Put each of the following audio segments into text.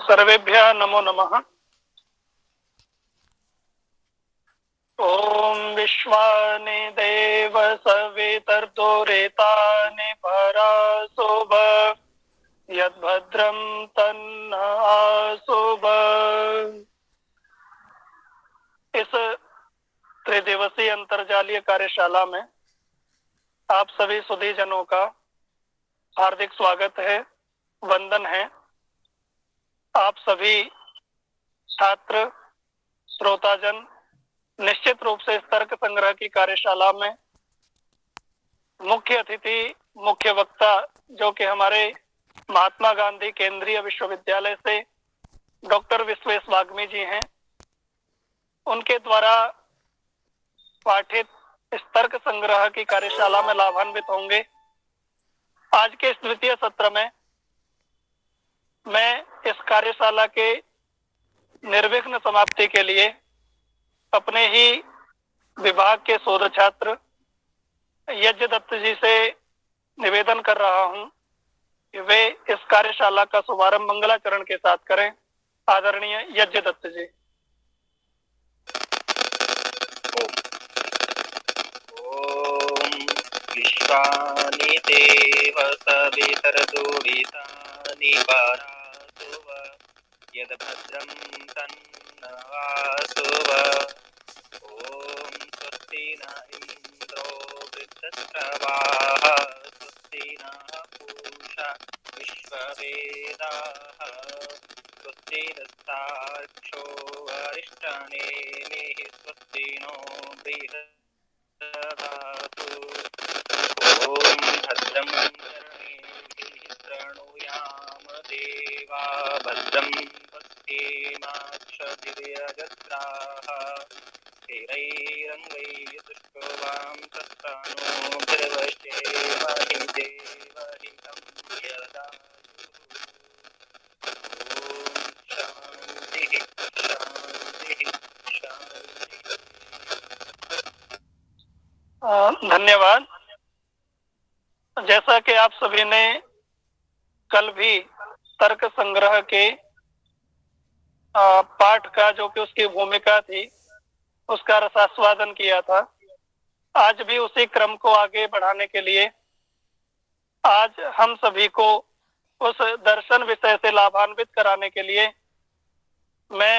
सर्वेभ्यः नमो नमः। ॐ विश्वानि देव सवितर्दो रेतानि परासुभ यद्भद्रं तन्न आसुभ। इस त्रिदिवसीय अंतर्जालीय कार्यशाला में आप सभी सुधी जनों का हार्दिक स्वागत है, वंदन है। आप सभी छात्र, श्रोताजन निश्चित रूप से इस तर्क संग्रह की कार्यशाला में मुख्य अतिथि, मुख्य वक्ता जो कि हमारे महात्मा गांधी केंद्रीय विश्वविद्यालय से डॉक्टर विश्वेश वाग्मी जी हैं, उनके द्वारा पाठित इस तर्क संग्रह की कार्यशाला में लाभान्वित होंगे। आज के इस द्वितीय सत्र में मैं इस कार्यशाला के निर्विघ्न समाप्ति के लिए अपने ही विभाग के शोध छात्र यज्ञ दत्त जी से निवेदन कर रहा हूं कि वे इस कार्यशाला का शुभारंभ मंगलाचरण के साथ करें। आदरणीय यज्ञ दत्त जी। विश्वानि देव सवितर्दुरितानि परासुव यद्भद्रं तन्न आसुव। ॐ स्वस्ति न इन्द्रो वृद्धश्रवाः स्वस्ति नः पूषा विश्ववेदाः स्वस्ति नस्तार्क्ष्यो अरिष्टनेमिः स्वस्ति नो बृहस्पतिर्दधातु। ॐ भद्रं कर्णेभिः शृणुयाम देवा भद्रं पश्येमाक्षभिर्यजत्राः स्थिरैरङ्गैस्तुष्टुवां तत्तनूभिर्वशेमहि देवहितं यदायुः। ॐ शान्तिः शान्तिः शान्तिः। धन्यवाद। जैसा कि आप सभी ने कल भी तर्क संग्रह के पाठ का जो कि उसकी भूमिका थी उसका रसास्वादन किया था, आज भी उसी क्रम को आगे बढ़ाने के लिए आज हम सभी को उस दर्शन विषय से लाभान्वित कराने के लिए मैं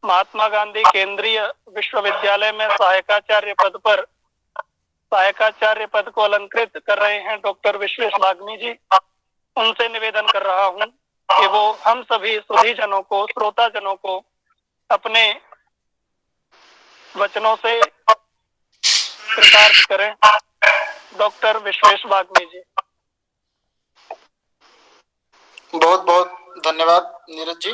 महात्मा गांधी केंद्रीय विश्वविद्यालय में सहायकाचार्य पद को अलंकृत कर रहे हैं डॉक्टर विश्वेश वाग्मी जी, उनसे निवेदन कर रहा हूं कि वो हम सभी सुधी जनों को, श्रोता जनों को अपने वचनों से कृतार्थ करें। डॉक्टर विश्वेश वाग्मी जी। बहुत बहुत धन्यवाद नीरज जी।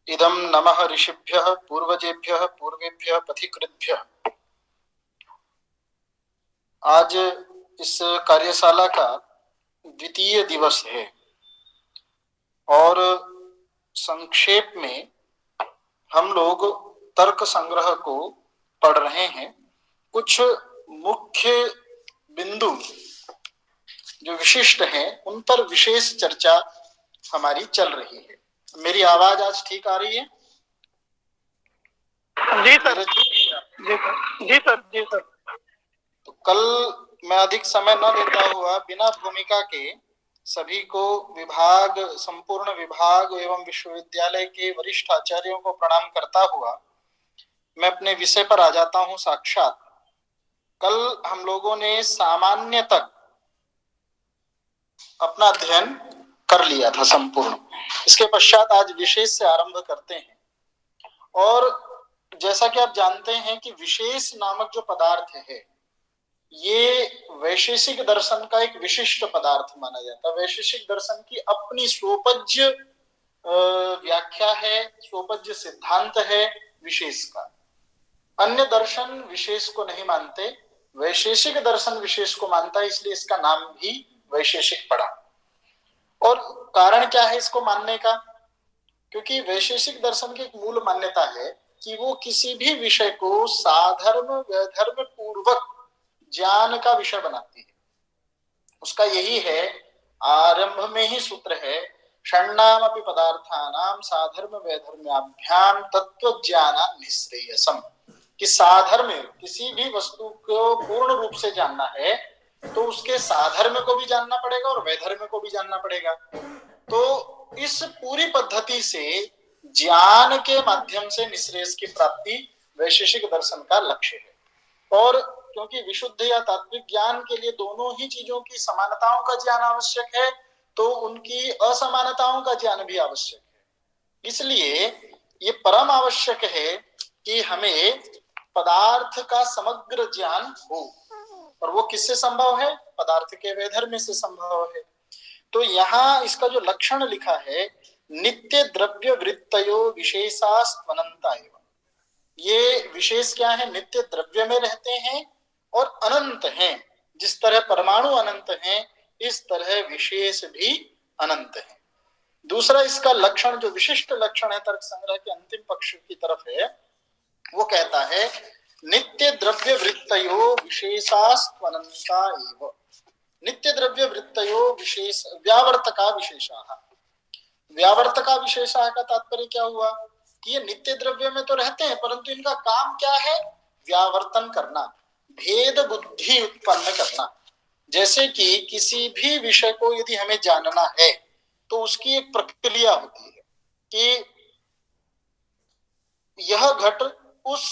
इदं नमः ऋषिभ्यः पूर्वजेभ्यः पूर्वेभ्यः पथिकृद्भ्यः। आज इस कार्यशाला का द्वितीय दिवस है और संक्षेप में हम लोग तर्क संग्रह को पढ़ रहे हैं। कुछ मुख्य बिंदु जो विशिष्ट हैं उन पर विशेष चर्चा हमारी चल रही है। मेरी आवाज आज ठीक आ रही है? जी सर। जी सर। तो कल मैं अधिक समय न लेता हुआ बिना भूमिका के सभी को विभाग, संपूर्ण विभाग एवं विश्वविद्यालय के वरिष्ठ आचार्यों को प्रणाम करता हुआ मैं अपने विषय पर आ जाता हूं साक्षात। कल हम लोगों ने सामान्य तक अपना अध्ययन कर लिया था संपूर्ण। इसके पश्चात आज विशेष से आरंभ करते हैं। और जैसा कि आप जानते हैं कि विशेष नामक जो पदार्थ है ये वैशेषिक दर्शन का एक विशिष्ट पदार्थ माना जाता है। वैशेषिक दर्शन की अपनी स्वोपज्य व्याख्या है, स्वोपज्य सिद्धांत है विशेष का। अन्य दर्शन विशेष को नहीं मानते, वैशेषिक दर्शन विशेष को मानता है, इसलिए इसका नाम भी वैशेषिक पड़ा। और कारण क्या है इसको मानने का? क्योंकि वैशेषिक दर्शन की एक मूल मान्यता है कि वो किसी भी विषय को साधर्म वैधर्म पूर्वक ज्ञान का विषय बनाती है। उसका यही है, आरंभ में ही सूत्र है षण्णामपि पदार्थानां साधर्म वैधर्म्याभ्याम तत्वज्ञान निश्रेयसम, कि साधर्म किसी भी वस्तु को पूर्ण रूप से जानना है तो उसके साधर्म को भी जानना पड़ेगा और वैधर्म को भी जानना पड़ेगा। तो इस पूरी पद्धति से ज्ञान के माध्यम से निश्रेयस की प्राप्ति वैशेषिक दर्शन का लक्ष्य है। और क्योंकि विशुद्ध या तात्विक ज्ञान के लिए दोनों ही चीजों की समानताओं का ज्ञान आवश्यक है, तो उनकी असमानताओं का ज्ञान भी आवश्यक है। इसलिए ये परम आवश्यक है कि हमें पदार्थ का समग्र ज्ञान हो, और वो किससे संभव है? पदार्थ के वैधर्म्य से संभव है। तो यहाँ इसका जो लक्षण लिखा है, नित्य द्रव्य वृत्तयो विशेषास्त्वनंता एव, ये विशेष क्या है? नित्य द्रव्य में रहते हैं और अनंत हैं। जिस तरह परमाणु अनंत हैं, इस तरह विशेष भी अनंत है। दूसरा इसका लक्षण, जो विशिष्ट लक्षण है तर्क संग्रह के अंतिम पक्ष की तरफ है, वो कहता है नित्य द्रव्य वृत्तयो विशेषास्त्वनंता एव। नित्य द्रव्य वृत्तयो विशेष व्यावर्तका विशेषाः। व्यावर्तका विशेषाः का तात्पर्य क्या हुआ कि ये नित्य द्रव्य में तो रहते हैं, परंतु इनका काम क्या है? व्यावर्तन करना, भेद बुद्धि उत्पन्न करना। जैसे कि किसी भी विषय को यदि हमें जानना है तो उसकी एक प्रक्रिया होती है कि यह घट उस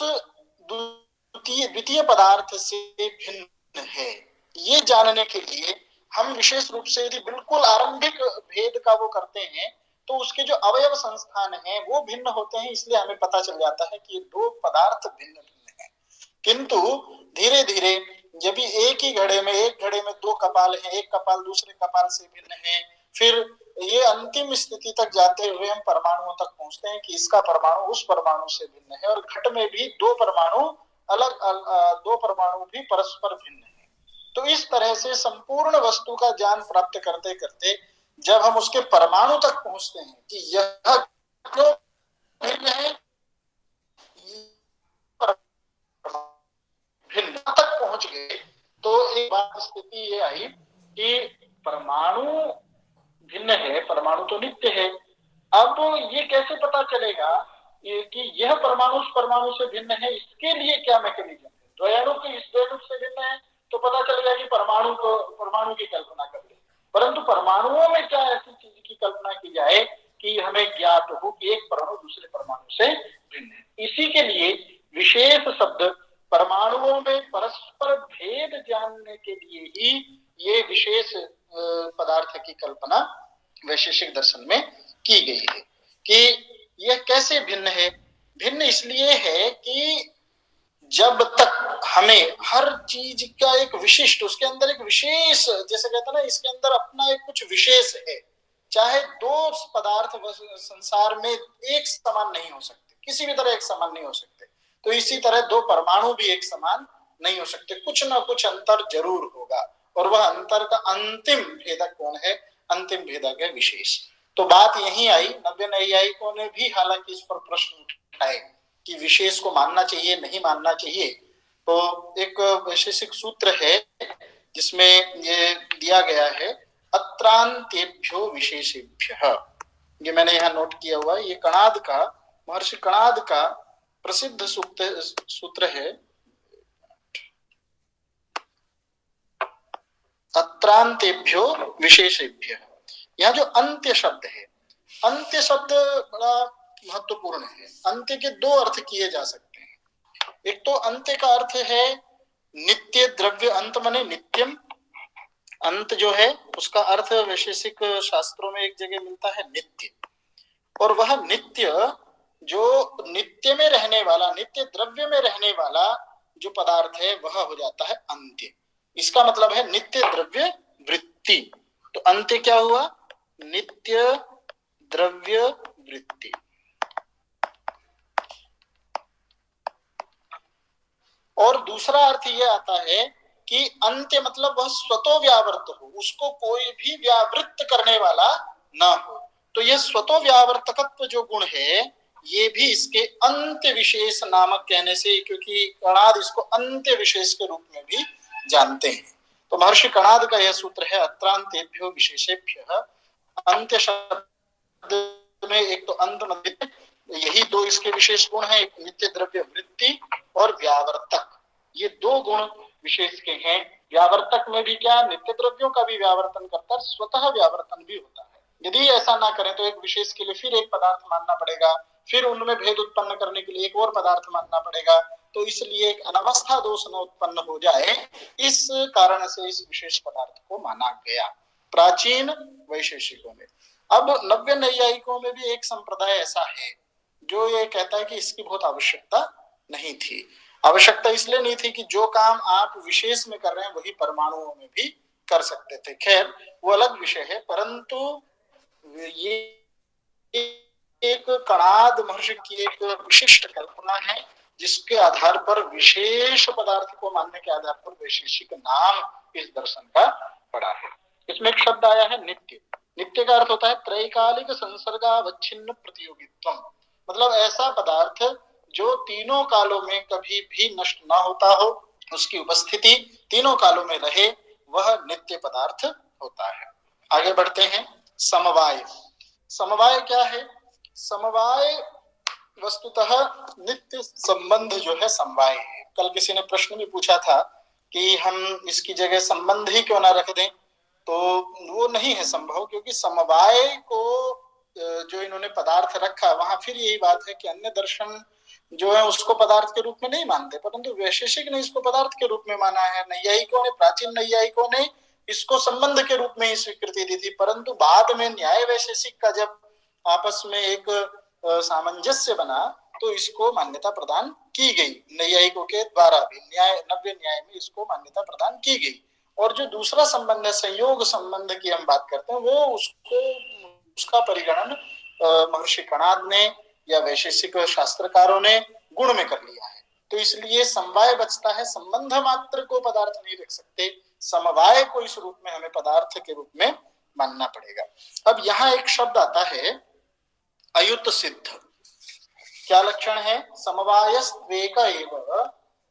द्वितीय पदार्थ से भिन्न है। ये जानने के लिए हम विशेष रूप से यदि बिल्कुल आरंभिक भेद का वो करते हैं तो उसके जो अवयव संस्थान हैं वो भिन्न होते हैं, इसलिए हमें पता चल जाता है कि ये दो पदार्थ भिन्न भिन्न हैं। किंतु धीरे धीरे जब एक ही घड़े में, एक घड़े में दो कपाल हैं, एक कपाल दूसरे कपाल से भिन्न है, फिर ये अंतिम स्थिति तक जाते हुए हम परमाणुओं तक पहुंचते हैं कि इसका परमाणु उस परमाणु से भिन्न है, और घट में भी दो परमाणु दो परमाणु भी परस्पर भिन्न है। तो इस तरह से संपूर्ण वस्तु का ज्ञान प्राप्त करते करते जब हम उसके परमाणु तक पहुंचते हैं कि यह क्यों भिन्न है, भिन्न तक पहुंच गए, तो एक बात स्थिति ये आई कि परमाणु भिन्न है, परमाणु तो नित्य है। अब ये कैसे पता चलेगा कि यह परमाणु उस परमाणु से भिन्न है? इसके लिए क्या मैकेनिज्म है? द्वयाणु की इस द्वयाणु से भिन्न है तो पता चलेगा कि परमाणु की कल्पना कर ले, परंतु परमाणुओं में क्या ऐसी चीज की कल्पना की जाए कि हमें ज्ञात हो कि एक परमाणु दूसरे परमाणु से भिन्न है। इसी के लिए विशेष शब्द परमाणुओं में परस्पर भेद जानने के लिए ही ये विशेष पदार्थ की कल्पना वैशेषिक दर्शन में की गई है कि यह कैसे भिन्न है। भिन्न इसलिए है कि जब तक हमें हर चीज का एक विशिष्ट, उसके अंदर एक विशेष, जैसे कहते हैं ना, इसके अंदर अपना एक कुछ विशेष है। चाहे दो पदार्थ संसार में एक समान नहीं हो सकते, किसी भी तरह एक समान नहीं हो सकते, तो इसी तरह दो परमाणु भी एक समान नहीं हो सकते, कुछ ना कुछ अंतर जरूर होगा। और वह अंतर का अंतिम भेदक कौन है? अंतिम भेदक है विशेष। तो बात यही आई, नव्य नैयायिकों ने भी हालांकि इस पर प्रश्न उठाए कि विशेष को मानना चाहिए नहीं मानना चाहिए। तो एक वैशेषिक सूत्र है जिसमें ये दिया गया है, अत्रांतेभ्यो विशेषेभ्यः। ये मैंने यहाँ नोट किया हुआ है, ये कणाद का, महर्षि कणाद का प्रसिद्ध सूत्र है, अत्रांतेभ्यो विशेषेभ्यः। यहाँ जो अंत्य शब्द है, अंत्य शब्द बड़ा महत्वपूर्ण है। अंत्य के दो अर्थ किए जा सकते हैं। एक तो अंत्य का अर्थ है नित्य द्रव्य, अंत माने नित्यम। अंत जो है उसका अर्थ वैशेषिक शास्त्रों में एक जगह मिलता है नित्य, और वह नित्य जो नित्य में रहने वाला, नित्य द्रव्य में रहने वाला जो पदार्थ है वह हो जाता है अंत्य। इसका मतलब है नित्य द्रव्य वृत्ति। तो अंत्य क्या हुआ? नित्य द्रव्य वृत्ति। और दूसरा अर्थ यह आता है कि अंत्य मतलब वह स्वतो व्यावर्त हो, उसको कोई भी व्यावृत्त करने वाला ना हो। तो यह स्वतो व्यावर्तकत्व जो गुण है, ये भी इसके अंत्य विशेष नामक कहने से, क्योंकि कणाद इसको अंत्य विशेष के रूप में भी जानते हैं। तो महर्षि कणाद का यह सूत्र है, अत्रांतेभ्यो विशेषेभ्यः। अंत्य शब्द शब्द में एक तो अंत मध्य, यही दो इसके विशेष गुण हैं, एक नित्य द्रव्य वृत्ति और व्यावर्तक, ये दो गुण विशेष के हैं। व्यावर्तक में भी क्या, नित्य द्रव्यों का भी व्यावर्तन करता है, स्वतः व्यावर्तन भी होता है। यदि ऐसा ना करें तो एक विशेष के लिए फिर एक पदार्थ मानना पड़ेगा, फिर उनमें भेद उत्पन्न करने के लिए एक और पदार्थ मानना पड़ेगा, तो इसलिए एक अनवस्था दोष न उत्पन्न हो जाए, इस कारण से इस विशेष पदार्थ को माना गया प्राचीन वैशेषिकों में। अब नव्य नैयायिकों में भी एक संप्रदाय ऐसा है जो ये कहता है कि इसकी बहुत आवश्यकता नहीं थी। आवश्यकता इसलिए नहीं थी कि जो काम आप विशेष में कर रहे हैं वही परमाणुओं में भी कर सकते थे। खैर वो अलग विषय है, परंतु ये एक कणाद महर्षि की एक विशिष्ट कल्पना है जिसके आधार पर विशेष पदार्थ को मानने के आधार पर वैशेषिक नाम इस दर्शन का पड़ा है। इसमें एक शब्द आया है नित्य। नित्य का अर्थ होता है त्रैकालिक संसर्गावच्छिन्न प्रतियोगित्वम, मतलब ऐसा पदार्थ जो तीनों कालों में कभी भी नष्ट ना होता हो, उसकी उपस्थिति तीनों कालों में रहे, वह नित्य पदार्थ होता है। आगे बढ़ते हैं। समवाय। समवाय क्या है? समवाय वस्तुतः नित्य संबंध जो है समवाय है। कल किसी ने प्रश्न भी पूछा था कि हम इसकी जगह संबंध ही क्यों ना रख दें, तो वो नहीं है संभव, क्योंकि समवाय को जो इन्होंने पदार्थ रखा, वहां फिर यही बात है कि अन्य दर्शन जो है उसको पदार्थ के रूप में नहीं मानते, परंतु वैशेषिक ने इसको पदार्थ के रूप में माना है। नैयायिकों ने, प्राचीन नैयायिकों ने इसको संबंध के रूप में ही स्वीकृति दी थी, परंतु बाद में न्याय वैशेषिक का जब आपस में एक सामंजस्य बना तो इसको मान्यता प्रदान की गई। नैयायिकों के द्वारा भी न्याय, नव्य न्याय में इसको मान्यता प्रदान की गई। और जो दूसरा संबंध है, संयोग संबंध की हम बात करते हैं, वो उसका परिगणन महर्षि कणाद ने या वैशेषिक शास्त्रकारों ने गुण में कर लिया है। तो इसलिए समवाय बचता है, संबंध मात्र को पदार्थ नहीं रख सकते, समवाय को इस रूप में हमें पदार्थ के रूप में मानना पड़ेगा। अब यहाँ एक शब्द आता है अयुत सिद्ध। क्या लक्षण है? समवायस्त्वेक एव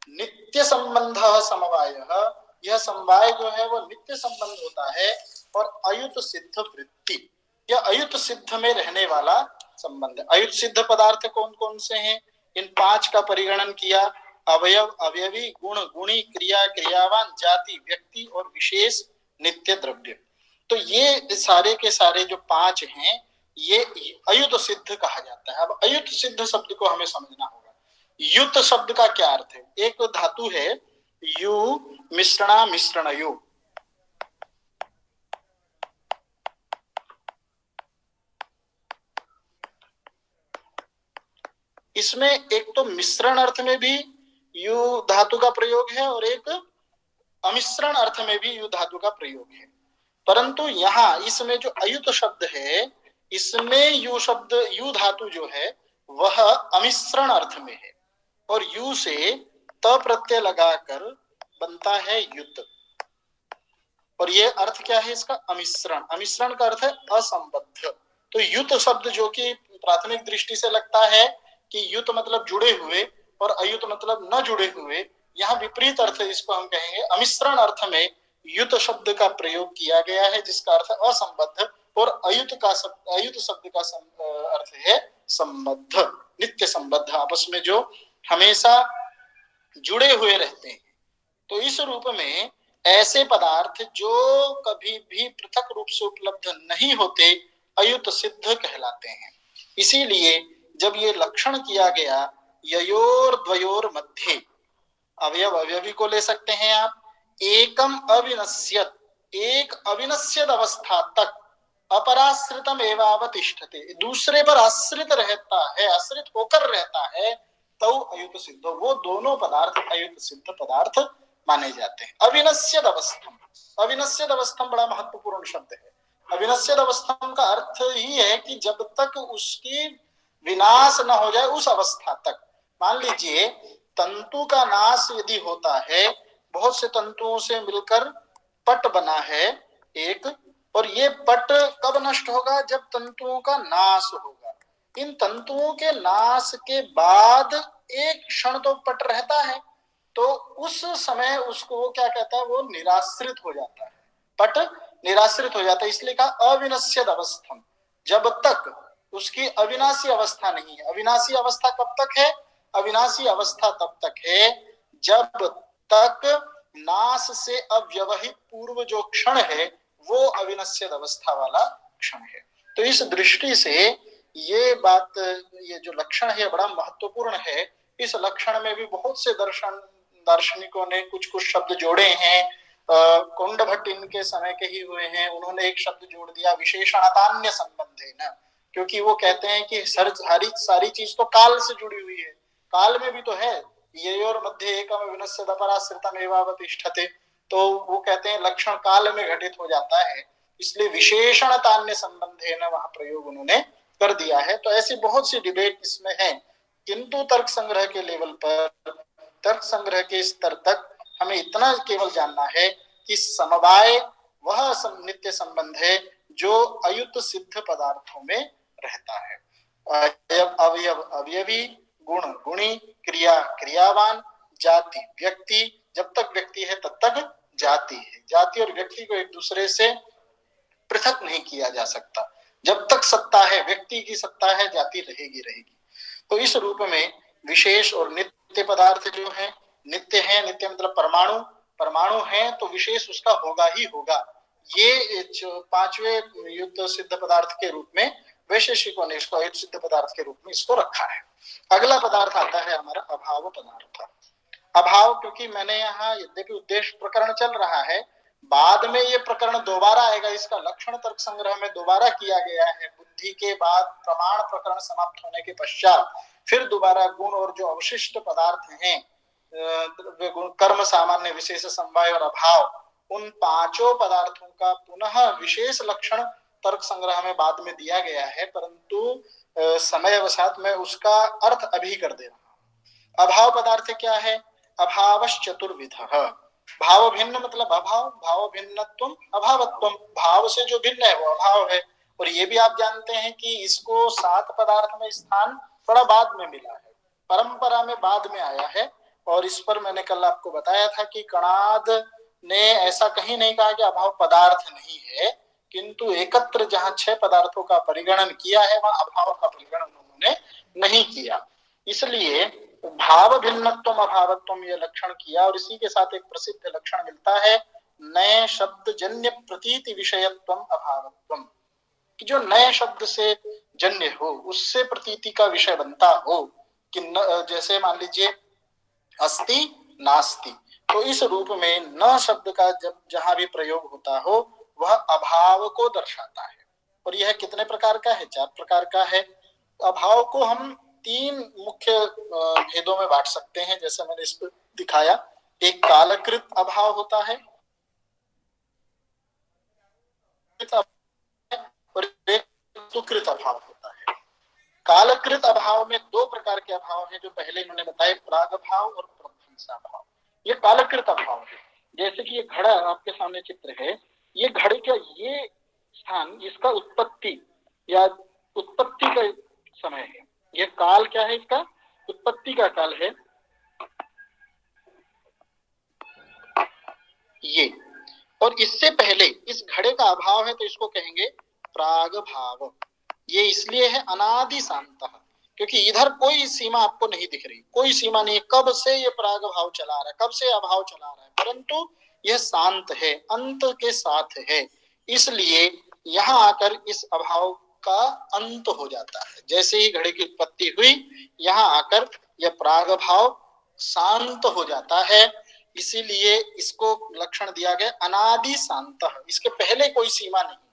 नित्य संबंध समवाय। यह समवाय जो है वो नित्य संबंध होता है, और अयुत सिद्ध वृत्ति, यह अयुत सिद्ध में रहने वाला संबंध। अयुत सिद्ध पदार्थ कौन कौन से हैं? इन पांच का परिगणन किया। अवयव, अवयवी, गुण, गुणी, क्रिया, क्रियावान, जाति, व्यक्ति और विशेष, नित्य द्रव्य। तो ये सारे के सारे जो पांच हैं, ये अयुत सिद्ध कहा जाता है। अब अयुत सिद्ध शब्द को हमें समझना होगा। युत शब्द का क्या अर्थ है? एक धातु है यु, मिश्रणा, मिश्रणयो। इसमें एक तो मिश्रण अर्थ में भी यु धातु का प्रयोग है और एक अमिश्रण अर्थ में भी यु धातु का प्रयोग है, परंतु यहाँ इसमें जो अयुत शब्द है, इसमें यु शब्द, यु धातु जो है वह अमिश्रण अर्थ में है, और यु से त प्रत्यय लगाकर बनता है युत। और ये अर्थ क्या है इसका? अमिश्रण। अमिश्रण का अर्थ है असंबद्ध। तो युत शब्द जो कि प्राथमिक दृष्टि से लगता है कि युत मतलब जुड़े हुए और अयुत मतलब न जुड़े हुए, यहाँ विपरीत अर्थ इसको हम कहेंगे। अमिश्रण अर्थ में युत शब्द का प्रयोग किया गया है, जिसका अर्थ असंबद्ध, और अयुत शब्द का अर्थ है संबद्ध, नित्य संबद्ध, आपस में जो हमेशा जुड़े हुए रहते हैं। तो इस रूप में ऐसे पदार्थ जो कभी भी पृथक रूप से उपलब्ध नहीं होते, अयुत सिद्ध कहलाते हैं। इसीलिए जब ये लक्षण किया गया ययोर द्वयोर मध्य, अवयव, अवयवी को ले सकते हैं आप, एकम अविनश्यत, एक अविनश्यत अवस्था तक अपराश्रितम एवावतिष्ठते, दूसरे पर आश्रित रहता है, आश्रित होकर रहता है, तो अयुत सिद्ध, वो दोनों पदार्थ अयुत सिद्ध पदार्थ माने जाते हैं। अविनश्यत अवस्थम, अविनश्यत अवस्थम बड़ा महत्वपूर्ण शब्द है। अविनश्यत अवस्थम का अर्थ ही है कि जब तक उसकी विनाश न हो जाए उस अवस्था तक। मान लीजिए तंतु का नाश यदि होता है, बहुत से तंतुओं से मिलकर पट बना है एक, और ये पट कब नष्ट होगा? जब तंतुओं का नाश होगा। इन तंतुओं के नाश के बाद एक क्षण तो पट रहता है, तो उस समय उसको वो क्या कहता है? वो निराश्रित हो जाता है, पट निराश्रित हो जाता है। इसलिए कहा अविनश्यत अवस्थम, जब तक उसकी अविनाशी अवस्था नहीं है। अविनाशी अवस्था कब तक है? अविनाशी अवस्था तब तक है जब तक नाश से अव्यवहित पूर्व जो क्षण है वो अविनश्यद अवस्था वाला क्षण है। तो इस दृष्टि से ये बात, ये जो लक्षण है बड़ा महत्वपूर्ण है। इस लक्षण में भी बहुत से दार्शनिकों ने कुछ कुछ शब्द जोड़े हैं। कुंड भट्ट इनके समय के ही हुए हैं, उन्होंने एक शब्द जोड़ दिया विशेषणतान्य संबंधेन, क्योंकि वो कहते हैं कि सारी चीज तो काल से जुड़ी हुई है, काल में भी तो है, येयोर मध्ये एकम विनश्यद अपराश्रितम एवावतिष्ठते। तो वो कहते हैं लक्षण काल में घटित हो जाता है, इसलिए विशेषणतान्य संबंधेन वहां प्रयोग उन्होंने कर दिया है। तो ऐसी बहुत सी डिबेट इसमें है, किंतु तर्क संग्रह के लेवल पर, तर्क संग्रह के स्तर तक हमें इतना केवल जानना है कि समवाय वह नित्य संबंध है जो अयुत सिद्ध पदार्थों में रहता है। अवयव अवयवी, गुण गुणी, क्रिया क्रियावान, जाति व्यक्ति, जब तक व्यक्ति है तब तक जाति है। जाति और व्यक्ति को एक दूसरे से पृथक नहीं किया जा सकता। जब तक सत्ता है, व्यक्ति की सत्ता है, जाति रहेगी रहेगी। तो इस रूप में विशेष और नित्य पदार्थ जो है, नित्य है, नित्य मतलब परमाणु, परमाणु है तो विशेष उसका होगा ही होगा। ये जो पांचवें युद्ध सिद्ध पदार्थ के रूप में वैशेषिकों ने इसको युद्ध सिद्ध पदार्थ के रूप में इसको रखा है। अगला पदार्थ आता है हमारा अभाव पदार्थ। अभाव, क्योंकि मैंने यहाँ यद्यपि उद्देश्य प्रकरण चल रहा है, बाद में ये प्रकरण दोबारा आएगा, इसका लक्षण तर्क संग्रह में दोबारा किया गया है। बुद्धि के बाद प्रमाण प्रकरण समाप्त होने के पश्चात फिर दोबारा गुण और जो अवशिष्ट पदार्थ हैं, कर्म सामान्य विशेष समवाय और अभाव, उन पांचों पदार्थों का पुनः विशेष लक्षण तर्क संग्रह में बाद में दिया गया है, परंतु समय अवसात में उसका अर्थ अभी कर दे रहा हूं। अभाव पदार्थ क्या है? अभावश्चतुर्विधः। भाव भिन्न मतलब अभाव, भाव भिन्नत्वम अभावत्वम, भाव से जो भिन्न है वो अभाव है। और ये भी आप जानते हैं कि इसको 7 पदार्थ में स्थान थोड़ा बाद में मिला है, परंपरा में बाद में आया है। और इस पर मैंने कल आपको बताया था कि कणाद ने ऐसा कहीं नहीं कहा कि अभाव पदार्थ नहीं है, किंतु एकत्र जहां 6 पदार्थों का परिगणन किया है वहां अभाव का परिगणन उन्होंने नहीं किया। इसलिए भाव भिन्नत्वम अभावत्वम ये लक्षण किया। और इसी के साथ एक प्रसिद्ध लक्षण मिलता है नए शब्द जन्य प्रतीति विषयत्वम अभावत्वम, कि जो नए शब्द से जन्य हो, उससे प्रतीति का विषय बनता हो। कि जैसे मान लीजिए अस्ति नास्ति, तो इस रूप में न शब्द का जब जहां भी प्रयोग होता हो वह अभाव को दर्शाता है। और यह कितने प्रकार का है? 4 प्रकार का है। अभाव को हम 3 मुख्य भेदों में बांट सकते हैं, जैसे मैंने इस पर दिखाया। एक कालकृत अभाव होता है और एक सुकृत अभाव होता है। कालकृत अभाव में 2 प्रकार के अभाव हैं जो पहले इन्होंने बताए, प्राग भाव और प्रध्वंसाभाव। ये कालकृत अभाव है। जैसे कि ये घड़ा आपके सामने चित्र है, ये घड़े का ये स्थान, इसका उत्पत्ति या उत्पत्ति का समय है। ये काल क्या है? इसका उत्पत्ति का काल है ये। और इससे पहले इस घड़े का अभाव है तो इसको कहेंगे प्राग भाव। ये इसलिए है अनादि शांत, क्योंकि इधर कोई सीमा आपको नहीं दिख रही, कोई सीमा नहीं, कब से ये प्राग भाव चला रहा है, कब से अभाव चला रहा है, परंतु यह शांत है, अंत के साथ है। इसलिए यहां आकर इस अभाव का अंत हो जाता है। जैसे ही घड़े की उत्पत्ति हुई, यहां आकर यह प्राग भाव शांत हो जाता है। इसीलिए इसको लक्षण दिया गया अनादि शांत। इसके पहले कोई सीमा नहीं है।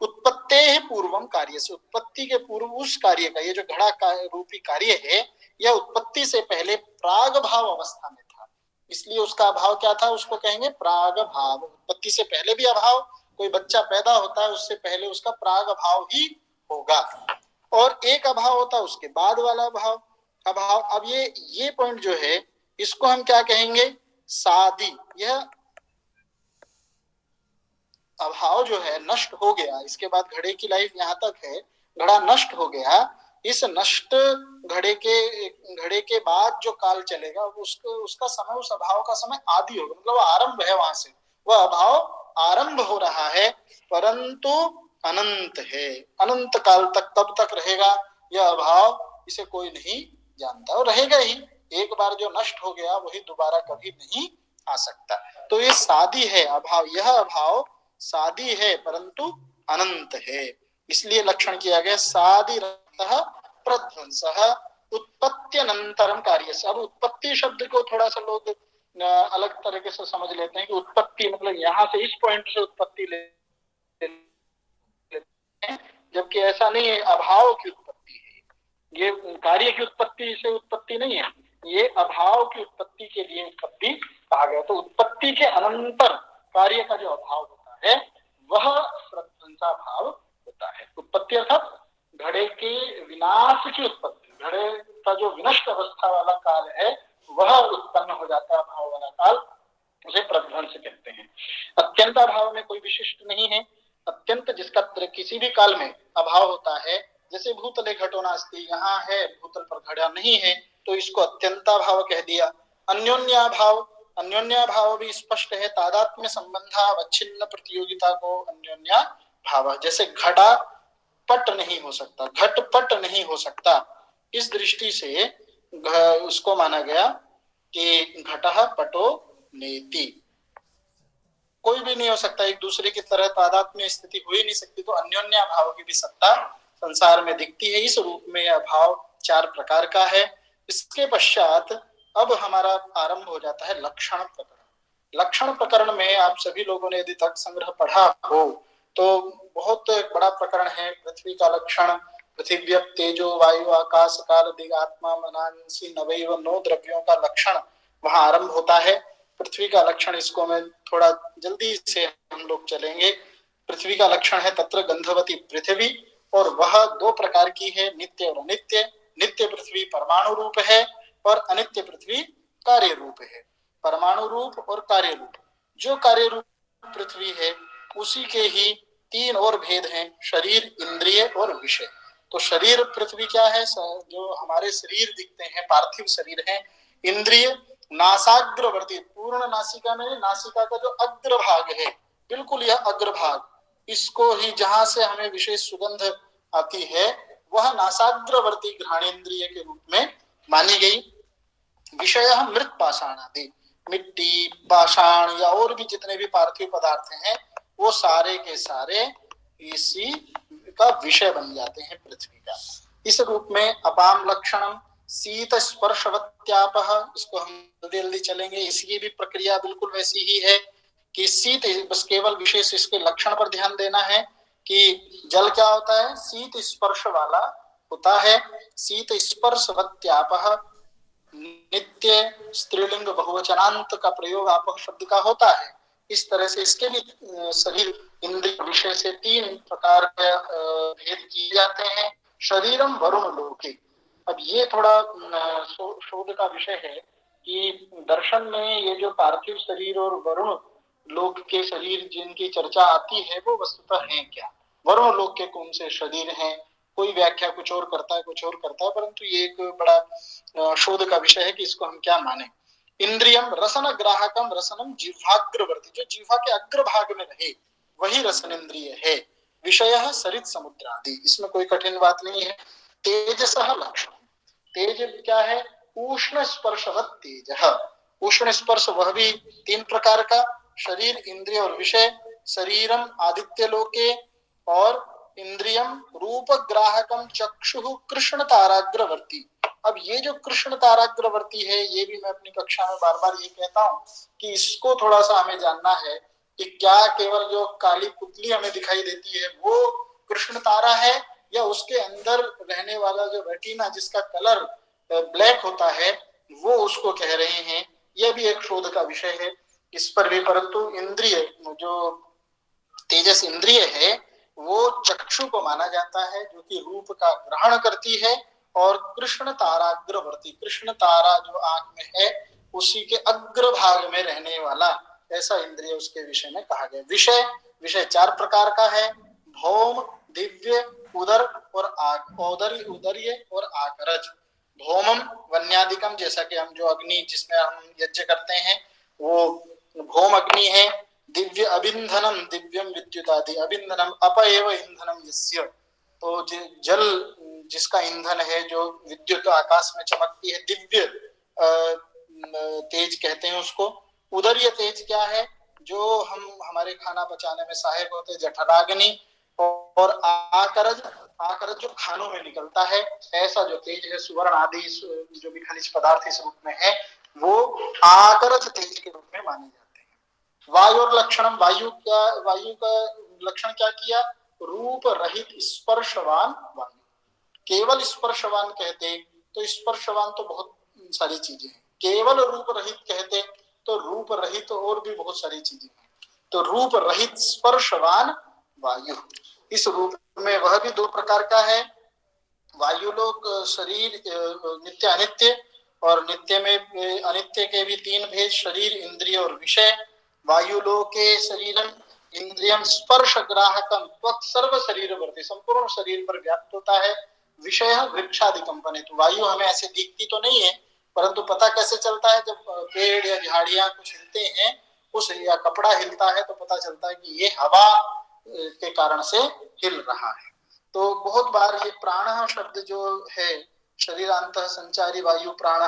उत्पत्ते पूर्वम कार्य से, उत्पत्ति के पूर्व उस कार्य का, ये जो घड़ा का रूपी कार्य है, यह उत्पत्ति से पहले प्राग भाव अवस्था में था, इसलिए उसका अभाव क्या था? उसको कहेंगे प्राग भाव। उत्पत्ति से पहले भी अभाव, कोई बच्चा पैदा होता है उससे पहले उसका प्राग भाव ही होगा। और एक अभाव होता है उसके बाद वाला अभाव। अभाव, अब ये पॉइंट जो है इसको हम क्या कहेंगे? सादी। यह अभाव जो है नष्ट हो गया, इसके बाद घड़े की लाइफ यहाँ तक है, घड़ा नष्ट हो गया। इस नष्ट घड़े के बाद जो काल चलेगा उसका समय, उस अभाव का समय आदि होगा, मतलब आरंभ है, वहां से वह अभाव आरंभ हो रहा है। परंतु अनंत है, अनंत काल तक तब तक रहेगा यह अभाव, इसे कोई नहीं जानता और रहेगा ही। एक बार जो नष्ट हो गया वही दोबारा कभी नहीं आ सकता। तो ये सादी है अभाव, यह अभाव सादी है परंतु अनंत है, इसलिए लक्षण किया गया सादी प्रध्वंसः उत्पत्त्यनंतरम कार्यस्य। अब उत्पत्ति शब्द को थोड़ा सा लोग अलग तरीके से समझ लेते हैं कि उत्पत्ति मतलब यहाँ से इस पॉइंट से उत्पत्ति लेते हैं, जबकि ऐसा नहीं है। अभाव की उत्पत्ति है, ये कार्य की उत्पत्ति से उत्पत्ति नहीं है, ये अभाव की उत्पत्ति के लिए उत्पत्ति कहा गया। तो उत्पत्ति के अनंतर कार्य का जो अभाव होता है वह प्रध्वंसा भाव होता है। उत्पत्ति अर्थात घड़े के विनाश की उत्पत्ति, घड़े का जो विनष्ट अवस्था वाला काल है वह उत्पन्न हो जाता है अभाव वाला काल, उसे प्रध्वंस कहते हैं। अत्यंत अभाव में कोई विशिष्ट नहीं है, अत्यंत जिसका किसी भी काल में अभाव होता है, जैसे भूतले घटो नास्ति, यहाँ है भूतल पर घड़ा नहीं है तो इसको अत्यंताभाव कह दिया। अन्योन्याभाव, अन्योन्याभाव भी स्पष्ट है, तादात्म्य संबंधावच्छिन्न प्रतियोगिता को अन्योन्याभाव, जैसे घटा पट नहीं हो सकता, घट पट नहीं हो सकता, इस दृष्टि से उसको माना गया कि घटः पटो नेति, कोई भी नहीं हो सकता, एक दूसरे की तरह तादात्म्य स्थिति हो ही नहीं सकती। तो अन्योन्या भाव की भी सत्ता संसार में दिखती है। इस रूप में यह भाव चार प्रकार का है। इसके पश्चात अब हमारा आरंभ हो जाता है लक्षण प्रकरण। लक्षण प्रकरण में आप सभी लोगों ने यदि तर्क संग्रह पढ़ा हो तो बहुत बड़ा प्रकरण है। पृथ्वी का लक्षण, पृथिव्य तेजो वायु आकाश काल दिग आत्मा मनांसी नवैव नौ द्रव्यों का लक्षण वहां आरंभ होता है। पृथ्वी का लक्षण, इसको मैं थोड़ा जल्दी से हम लोग चलेंगे। पृथ्वी का लक्षण है तत्र गंधवती पृथ्वी, और वह दो प्रकार की है, नित्य और अनित्य। नित्य पृथ्वी परमाणु रूप है और अनित्य पृथ्वी कार्य रूप है। परमाणु रूप और कार्य रूप, जो कार्य रूप पृथ्वी है उसी के ही तीन और भेद हैं, शरीर, इंद्रिय और विषय। तो शरीर पृथ्वी क्या है, जो हमारे शरीर दिखते हैं पार्थिव शरीर है। इंद्रिय नासाग्रवर्ती, पूर्ण नासिका में, नासिका का जो अग्रभाग है, बिल्कुल यह अग्रभाग, इसको ही जहां से हमें विशेष सुगंध आती है वह नासाग्रवर्ती घ्राणेन्द्रिय के रूप में मानी गई। विषय मृत पाषाण आदि, मिट्टी, पाषाण या और भी जितने भी पार्थिव पदार्थ हैं वो सारे के सारे इसी का विषय बन जाते हैं पृथ्वी का। इस रूप में अपाम लक्षणम शीत स्पर्शवत्यापः, इसको हम जल्दी जल्दी चलेंगे। इसकी भी प्रक्रिया बिल्कुल वैसी ही है कि शीत, बस केवल विशेष इसके लक्षण पर ध्यान देना है कि जल क्या होता है, शीत स्पर्श वाला होता है। शीत स्पर्शवत्यापः, नित्य स्त्रीलिंग बहुवचनांत का प्रयोग आप शब्द का होता है। इस तरह से इसके भी शरीर इंद्रिय विषय से तीन प्रकार के भेद किए जाते हैं। शरीरम वरुण लोके, अब ये थोड़ा शोध का विषय है कि दर्शन में ये जो पार्थिव शरीर और वरुण लोक के शरीर जिनकी चर्चा आती है वो वस्तुतः है क्या, वरुण लोक के कौन से शरीर हैं। कोई व्याख्या कुछ और करता है, कुछ और करता है, परंतु ये एक बड़ा शोध का विषय है कि इसको हम क्या माने। इंद्रियम रसन ग्राहकम रसनम जिह्वाग्रवर्ती, जो जिह्वा के अग्रभाग में रहे वही रसन इंद्रिय है। विषय सरित समुद्र आदि, इसमें कोई कठिन बात नहीं है। तेजसः लक्षण, तेज क्या है, उष्ण स्पर्शवत् तेजः, उष्ण स्पर्श वह भी तीन प्रकार का, शरीर, इंद्रिय और विषय। शरीरम आदित्य लोके और इंद्रियम रूप ग्राहकम चक्षु कृष्ण ताराग्रवर्ती। अब ये जो कृष्ण ताराग्रवर्ती है, ये भी मैं अपनी कक्षा में बार बार ये कहता हूँ कि इसको थोड़ा सा हमें जानना है कि क्या केवल जो काली पुतली हमें दिखाई देती है वो कृष्ण तारा है, या उसके अंदर रहने वाला जो रेटिना जिसका कलर ब्लैक होता है वो उसको कह रहे हैं। यह भी एक शोध का विषय है इस पर भी। परंतु इंद्रिय, जो तेजस इंद्रिय है वो चक्षु को माना जाता है, जो कि रूप का ग्रहण करती है, और कृष्ण ताराग्रवर्ती, कृष्ण तारा जो आंख में है उसी के अग्रभाग में रहने वाला ऐसा इंद्रिय उसके विषय में कहा गया। विषय, विषय चार प्रकार का है, भौम, दिव्य, उदर और आग, औदर्य, उदर्य और आगरज। भौमम वन्यादिकम, जैसा कि हम जो अग्नि जिसमें हम यज्ञ करते हैं वो भौम अग्नि है, दिव्य अबिंधनम दिव्यम विद्युतादि अबिंधनम अप एव ईंधनम यस्य, तो जल जिसका ईंधन है, जो विद्युत आकाश में चमकती है, दिव्य तेज कहते हैं उसको। उदरीय तेज क्या है? जो हम हमारे खाना पचाने में सहायक होते हैं, जठराग्नि। और आकरज, आकरज जो खानों में निकलता है, ऐसा जो तेज है, सुवर्ण आदि जो भी खनिज पदार्थ इस रूप में है, वो आकरज तेज के रूप में माने जाते हैं। वायु और लक्षणम, वायु का लक्षण क्या किया? रूप रहित स्पर्शवान वायु। केवल स्पर्शवान कहते तो स्पर्शवान तो बहुत सारी चीजें हैं, केवल रूप रहित कहते तो रूप रहित और भी बहुत सारी चीजें हैं। तो रूप रहित स्पर्शवान वायु, इस रूप में वह भी दो प्रकार का है। वायु लोक शरीर नित्य अनित्य, और नित्य में अनित्य के भी तीन भेद, शरीर, इंद्रिय और विषय। वायु लोके शरीरम इंद्रियम स्पर्श ग्राहकम त्वक सर्व शरीर वर्ती, संपूर्ण शरीर पर व्याप्त होता है। विषय वृक्षादि कंपने, तो वायु हमें ऐसे दिखती तो नहीं है, परंतु पता कैसे चलता है? जब पेड़ या झाड़ियां कुछ हिलते हैं, उस या कपड़ा हिलता है, तो पता चलता है कि ये हवा के कारण से हिल रहा है। तो बहुत बार ये प्राण शब्द जो है, शरीरांत संचारी वायु प्राण,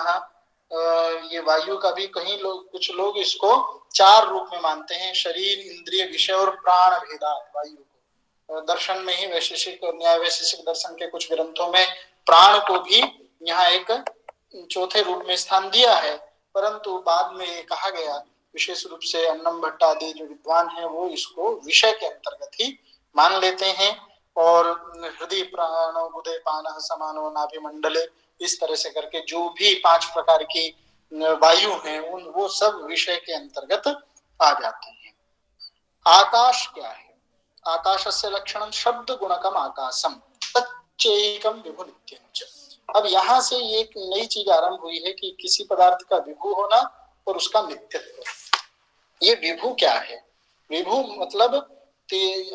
ये वायु का भी कहीं लोग, कुछ लोग इसको चार रूप में मानते हैं, शरीर, इंद्रिय, विषय और प्राण भेदात वायु को। दर्शन में ही वैशेषिक और न्याय वैशेषिक दर्शन के कुछ ग्रंथों में प्राण को भी यहाँ एक चौथे रूप में स्थान दिया है, परंतु बाद में ये कहा गया, विशेष रूप से अन्नम भट्ट आदि जो विद्वान हैं, वो इसको विषय के अंतर्गत ही मान लेते हैं। और हृदय प्राणो बुधे पान समानो नाभिमंडले, इस तरह से करके जो भी पांच प्रकार की वायु हैं, उन वो सब विषय के अंतर्गत आ जाती हैं। आकाश क्या है? आकाशस्य लक्षणम शब्द गुणकम आकाशम तच्चैकम विभु नित्यं च। अब यहाँ से एक नई चीज आरंभ हुई है कि किसी पदार्थ का विभु होना और उसका नित्यत्व। ये विभु क्या है? विभु मतलब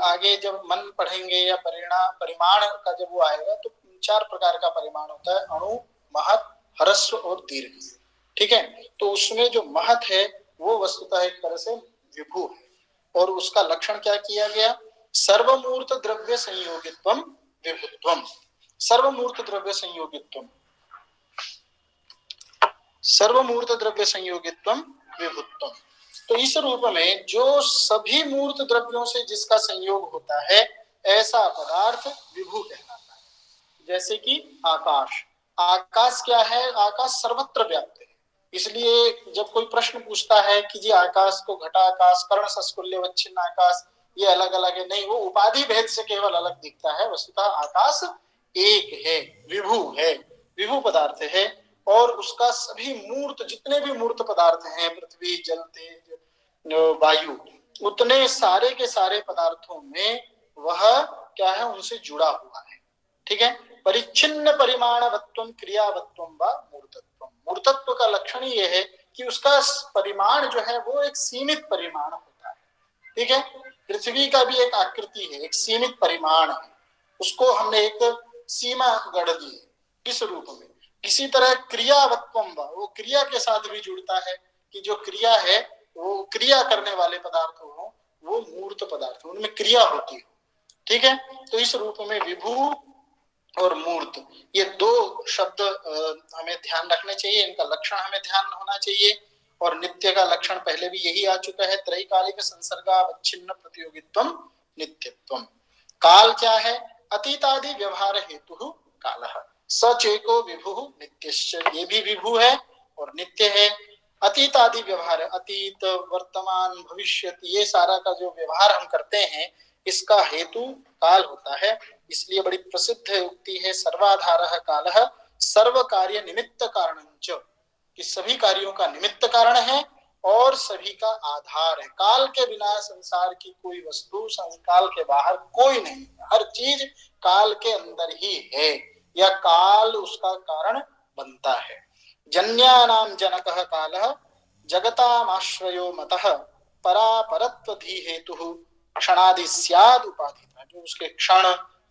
आगे जब मन पढ़ेंगे या परिमाण का जब वो आएगा, तो चार प्रकार का परिमाण होता है, अणु, महत, ह्रस्व और दीर्घ। ठीक है, तो उसमें जो महत है वो वस्तुतः एक तरह से विभु है, और उसका लक्षण क्या किया गया? सर्वमूर्त द्रव्य संयोगित्वम विभुत्वम। सर्वमूर्त द्रव्य संयोगित्वम, सर्वमूर्त द्रव्य संयोगित्वम विभुत्वम। तो इस रूप में जो सभी मूर्त द्रव्यों से जिसका संयोग होता है, ऐसा पदार्थ विभु कहलाता है। जैसे कि आकाश, आकाश क्या है? आकाश सर्वत्र व्याप्त है। इसलिए जब कोई प्रश्न पूछता है कि जी आकाश को घटाकाश, कर्ण सस्कुल्यवच्छिन्न आकाश, ये अलग अलग है, नहीं, वो उपाधि भेद से केवल अलग दिखता है। वस्तुतः आकाश एक है, विभु है, विभु पदार्थ है। और उसका सभी मूर्त, जितने भी मूर्त पदार्थ हैं, पृथ्वी, जल, तेज, वायु, उतने सारे के सारे पदार्थों में वह क्या है? उनसे जुड़ा हुआ है। ठीक है, परिच्छिन्न परिमाणवत्वम क्रियावत्वम व मूर्तत्वम। मूर्तत्व का लक्षण ये है कि उसका परिमाण जो है वो एक सीमित परिमाण होता है। ठीक है, पृथ्वी का भी एक आकृति है, एक सीमित परिमाण है, उसको हमने एक सीमा गढ़ दी है इस रूप में। इसी तरह क्रियावत्वम व, वो क्रिया के साथ भी जुड़ता है कि जो क्रिया है वो क्रिया करने वाले पदार्थ हो, वो मूर्त पदार्थ, उनमें क्रिया होती हो। ठीक है, तो इस रूप में विभु और मूर्त, ये दो शब्द हमें ध्यान रखने चाहिए, इनका लक्षण हमें ध्यान होना चाहिए। और नित्य का लक्षण पहले भी यही आ चुका है, त्रैकालिक संसर्गावच्छिन्न प्रतियोगित्वम नित्यत्वम। काल क्या है? अतीतादि व्यवहार हेतु कालः सचेको विभु नित्यश्च, ये भी विभु है और नित्य है। अतीत आदि व्यवहार, अतीत, वर्तमान, भविष्य, ये सारा का जो व्यवहार हम करते हैं, इसका हेतु काल होता है। इसलिए बड़ी प्रसिद्ध उक्ति है, सर्वाधारः कालः सर्व कार्य निमित्त कारणञ्च, कि सभी कार्यों का निमित्त कारण है और सभी का आधार है। काल के बिना संसार की कोई वस्तु, काल के बाहर कोई नहीं, हर चीज काल के अंदर ही है, या काल उसका कारण बनता है। जन्यानां जनकः कालः जगतामाश्रयो मतः परापरत्वधि हेतुः क्षणादि स्याद् उपाधितः। जो उसके क्षण,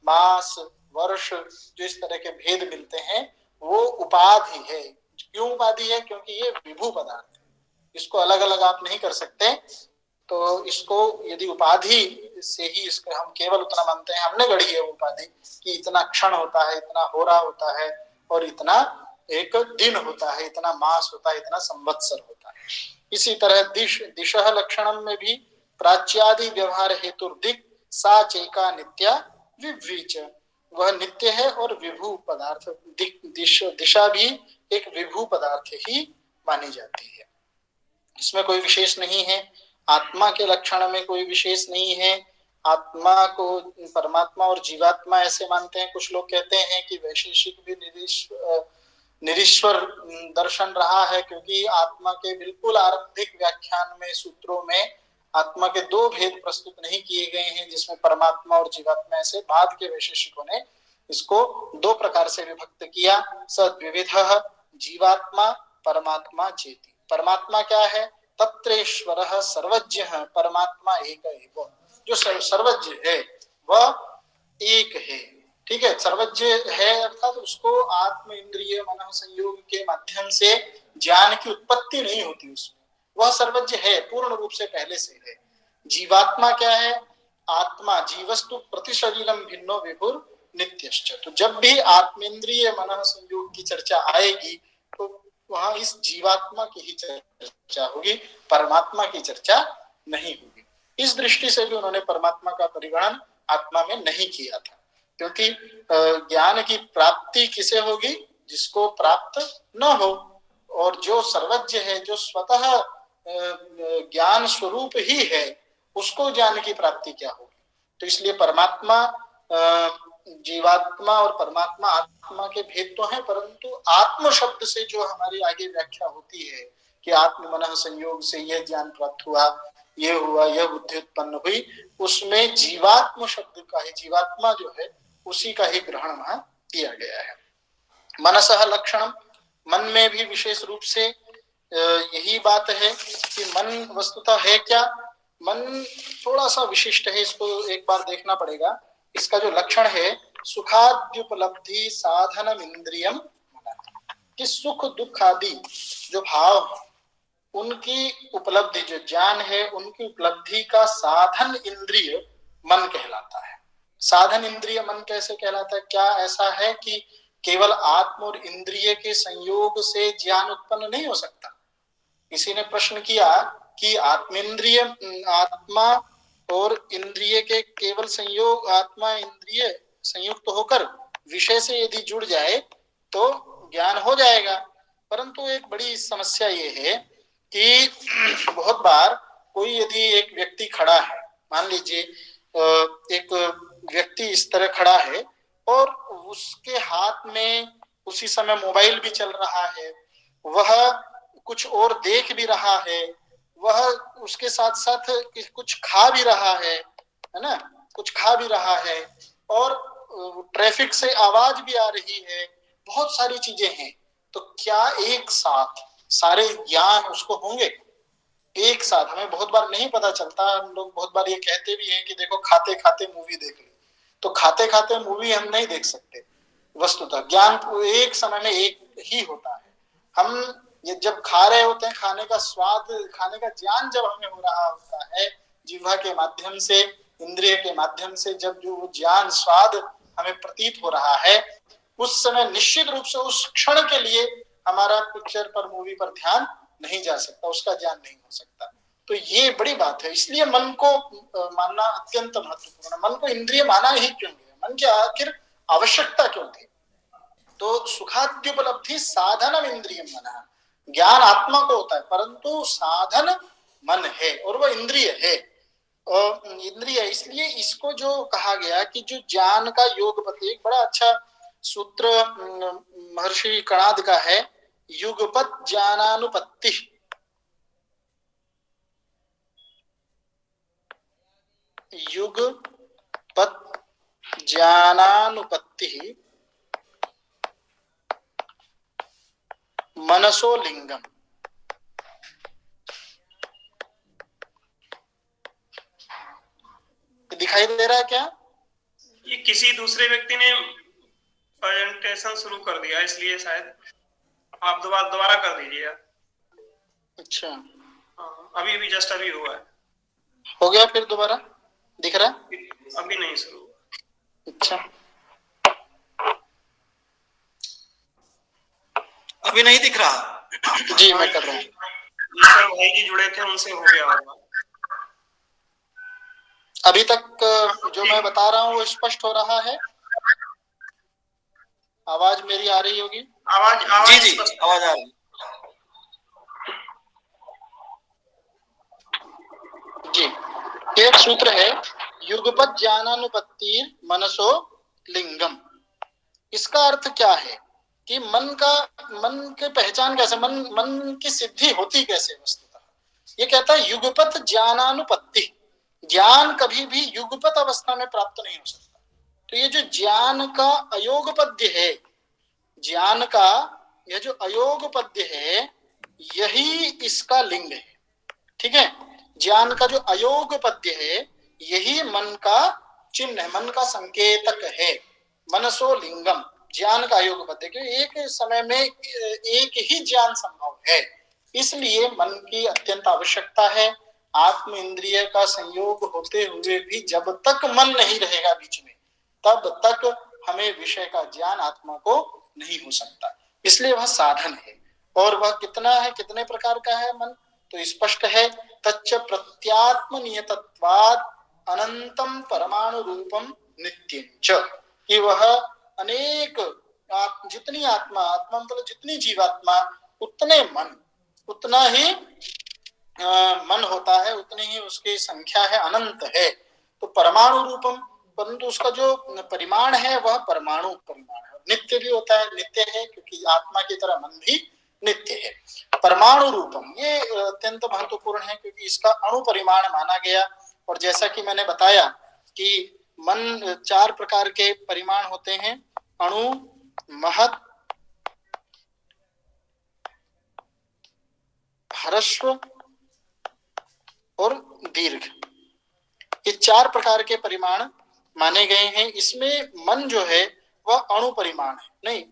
मास, वर्ष, जो इस तरह के भेद मिलते हैं, वो उपाधि है। क्यों उपाधि है? क्योंकि ये विभु पदार्थ है, इसको अलग अलग आप नहीं कर सकते। तो इसको यदि उपाधि से ही इसको हम केवल उतना मानते हैं, हमने गढ़ी है उपाधि कि इतना क्षण होता है, इतना होरा होता है और इतना एक दिन होता है, इतना मास होता है, इतना संवत्सर होता है। इसी तरह दिशः लक्षणम में भी प्राच्यादि व्यवहार हेतु दिक् सा चैका नित्या विविच, वह नित्य है और विभू पदार्थ, दिशा भी एक विभू पदार्थ ही मानी जाती है। इसमें कोई विशेष नहीं है, आत्मा के लक्षण में कोई विशेष नहीं है। आत्मा को परमात्मा और जीवात्मा ऐसे मानते हैं, कुछ लोग कहते हैं कि वैशेषिक भी निरीश्वर दर्शन रहा है, क्योंकि आत्मा के बिल्कुल आरंभिक व्याख्यान में सूत्रों में आत्मा के दो भेद प्रस्तुत नहीं किए गए हैं, जिसमें परमात्मा और जीवात्मा, ऐसे बाद के वैशेषिकों ने इसको दो प्रकार से विभक्त किया। सद्विविधः जीवात्मा परमात्मा चेति। परमात्मा क्या है? तत्रेश्वरः सर्वज्ञः, परमात्मा एक है, जो सर्वज्ञ है वह एक है। ठीक है, सर्वज्ञ है अर्थात उसको आत्म इंद्रिय मन संयोग के माध्यम से ज्ञान की उत्पत्ति नहीं होती उसमें, वह सर्वज्ञ है, पूर्ण रूप से पहले से है। जीवात्मा क्या है? आत्मा जीवस्तु प्रतिशरीरम भिन्नो विभुर नित्यश्च। तो जब भी आत्मेंद्रिय मन संयोग की चर्चा आएगी तो वहां इस जीवात्मा की ही चर्चा होगी, परमात्मा की चर्चा नहीं होगी। इस दृष्टि से भी उन्होंने परमात्मा का परिगणन आत्मा में नहीं किया था, क्योंकि ज्ञान की प्राप्ति किसे होगी? जिसको प्राप्त न हो, और जो सर्वज्ञ है, जो स्वतः ज्ञान स्वरूप ही है, उसको ज्ञान की प्राप्ति क्या होगी? तो इसलिए परमात्मा जीवात्मा और परमात्मा आत्मा के भेद तो है, परंतु आत्म शब्द से जो हमारी आगे व्याख्या होती है कि आत्म मन संयोग से यह ज्ञान प्राप्त हुआ, ये हुआ, यह बुद्धि उत्पन्न हुई, उसमें जीवात्म शब्द का ही, जीवात्मा जो है उसी का ही ग्रहण वहां किया गया है। मनसः लक्षणम, मन में भी विशेष रूप से यही बात है कि मन वस्तुतः है क्या? मन थोड़ा सा विशिष्ट है, इसको एक बार देखना पड़ेगा। इसका जो लक्षण है सुखाद्युपलब्धि साधनम इंद्रियम, कि सुख दुख आदि जो भाव है उनकी उपलब्धि, जो ज्ञान है उनकी उपलब्धि का साधन इंद्रिय मन कहलाता है। साधन इंद्रिय मन कैसे कहलाता है? क्या ऐसा है कि केवल आत्म और इंद्रिय के संयोग से ज्ञान उत्पन्न नहीं हो सकता? किसी ने प्रश्न किया कि आत्मेंद्रिय, आत्मा और इंद्रिय के केवल संयोग, आत्मा इंद्रिय संयुक्त होकर विषय से यदि जुड़ जाए तो ज्ञान हो जाएगा। परंतु एक बड़ी समस्या ये है कि बहुत बार कोई यदि एक व्यक्ति खड़ा है, मान लीजिए एक व्यक्ति इस तरह खड़ा है और उसके हाथ में उसी समय मोबाइल भी चल रहा है, वह कुछ और देख भी रहा है, वह उसके साथ साथ कुछ खा भी रहा है ना, कुछ खा भी रहा है, और ट्रैफिक से आवाज भी आ रही है, बहुत सारी चीजें हैं। तो क्या एक साथ सारे ज्ञान उसको होंगे? एक साथ हमें बहुत बार नहीं पता चलता। हम लोग बहुत बार ये कहते भी हैं कि देखो खाते खाते मूवी देख ली, तो खाते खाते मूवी हम नहीं देख सकते। वस्तुतः ज्ञान एक समय में एक ही होता है। हम ये जब खा रहे होते हैं, खाने का स्वाद, खाने का ज्ञान जब हमें हो रहा होता है जिह्वा के माध्यम से, इंद्रिय के माध्यम से, जब जो ज्ञान स्वाद हमें प्रतीत हो रहा है, उस समय निश्चित रूप से उस क्षण के लिए हमारा पिक्चर पर, मूवी पर ध्यान नहीं जा सकता, उसका ज्ञान नहीं हो सकता। तो ये बड़ी बात है। इसलिए मन को मानना अत्यंत महत्वपूर्ण है। मन को इंद्रिय माना ही क्यों गया? मन की आखिर आवश्यकता क्यों थी? तो सुखाद्युपलब्धि साधनम इंद्रियम मना, ज्ञान आत्मा को होता है परंतु साधन मन है और वह इंद्रिय है। और इंद्रिय इसलिए इसको जो कहा गया कि जो ज्ञान का योगपति, एक बड़ा अच्छा सूत्र महर्षि कणाद का है, युगपत ज्ञानानुपत्ति। युगपत ज्ञानानुपत्ति मनसो लिंगम। दिखाई दे रहा है क्या? ये किसी दूसरे व्यक्ति ने प्रेजेंटेशन शुरू कर दिया, इसलिए शायद आप दोबारा कर दीजिए। अच्छा, अभी जस्ट अभी हुआ है। हो गया फिर दोबारा दिख रहा है? अभी नहीं शुरू हुआ। अच्छा, अभी नहीं दिख रहा। जी मैं कर रहा हूँ। ईश्वर भाई जी जुड़े थे, उनसे हो गया होगा। अभी तक जो मैं बता रहा हूँ वो स्पष्ट हो रहा है? आवाज मेरी आ रही होगी? आवाज जी जी, स्पष्ट। आवाज आ रही। जी, एक सूत्र है युगपत ज्ञानानुपत्ति मनसो लिंगम। इसका अर्थ क्या है कि मन के पहचान कैसे, मन की सिद्धि होती कैसे वस्तुतः? ये कहता है युगपत ज्ञानानुपत्ति, ज्ञान कभी भी युगपत अवस्था में प्राप्त नहीं हो सकता। तो ये जो ज्ञान का अयोगपद्य है, ज्ञान का यह जो अयोगपद्य है, यही इसका लिंग है। ठीक है, ज्ञान का जो अयोगपद्य है यही मन का चिन्ह है, मन का संकेतक है। मनसो लिंगम, ज्ञान का अयोगपद्य, क्योंकि एक समय में एक ही ज्ञान संभव है, इसलिए मन की अत्यंत आवश्यकता है। आत्म इंद्रिय का संयोग होते हुए भी जब तक मन नहीं रहेगा बीच में, तब तक हमें विषय का ज्ञान आत्मा को नहीं हो सकता। इसलिए वह साधन है। और वह कितना है, कितने प्रकार का है मन? तो स्पष्ट है, तच्च प्रत्यात्म नियतत्वाद अनंतम परमाणु रूपम नित्यं च, कि वह अनेक जितनी आत्मा, आत्मा मतलब जितनी जीवात्मा, उतने मन, उतना ही मन होता है, उतनी ही उसकी संख्या है, अनंत है। तो परमाणु रूपम, परंतु उसका जो परिमाण है वह परमाणु परिमाण है। नित्य भी होता है, नित्य है क्योंकि आत्मा की तरह मन भी नित्य है। परमाणु रूपम ये अत्यंत महत्वपूर्ण है क्योंकि इसका अणु परिमाण माना गया। और जैसा कि मैंने बताया कि मन 4 प्रकार के परिमाण होते हैं, अणु, महत, ह्रस्व और दीर्घ, ये 4 प्रकार के परिमाण माने गए हैं। इसमें मन जो है वह अणु परिमाण है। नहीं,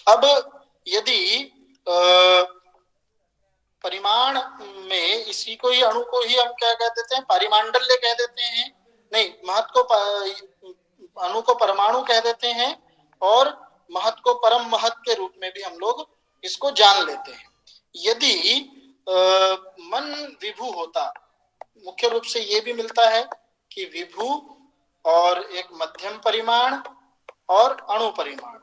अब यदि परिमाण में इसी को ही, अणु को ही हम क्या कह देते हैं, परिमांडल्य कह देते हैं। नहीं, महत को अणु को परमाणु कह देते हैं और महत को परम महत के रूप में भी हम लोग इसको जान लेते हैं। यदि मन विभु होता, मुख्य रूप से ये भी मिलता है कि विभु और एक मध्यम परिमाण और अणु परिमाण।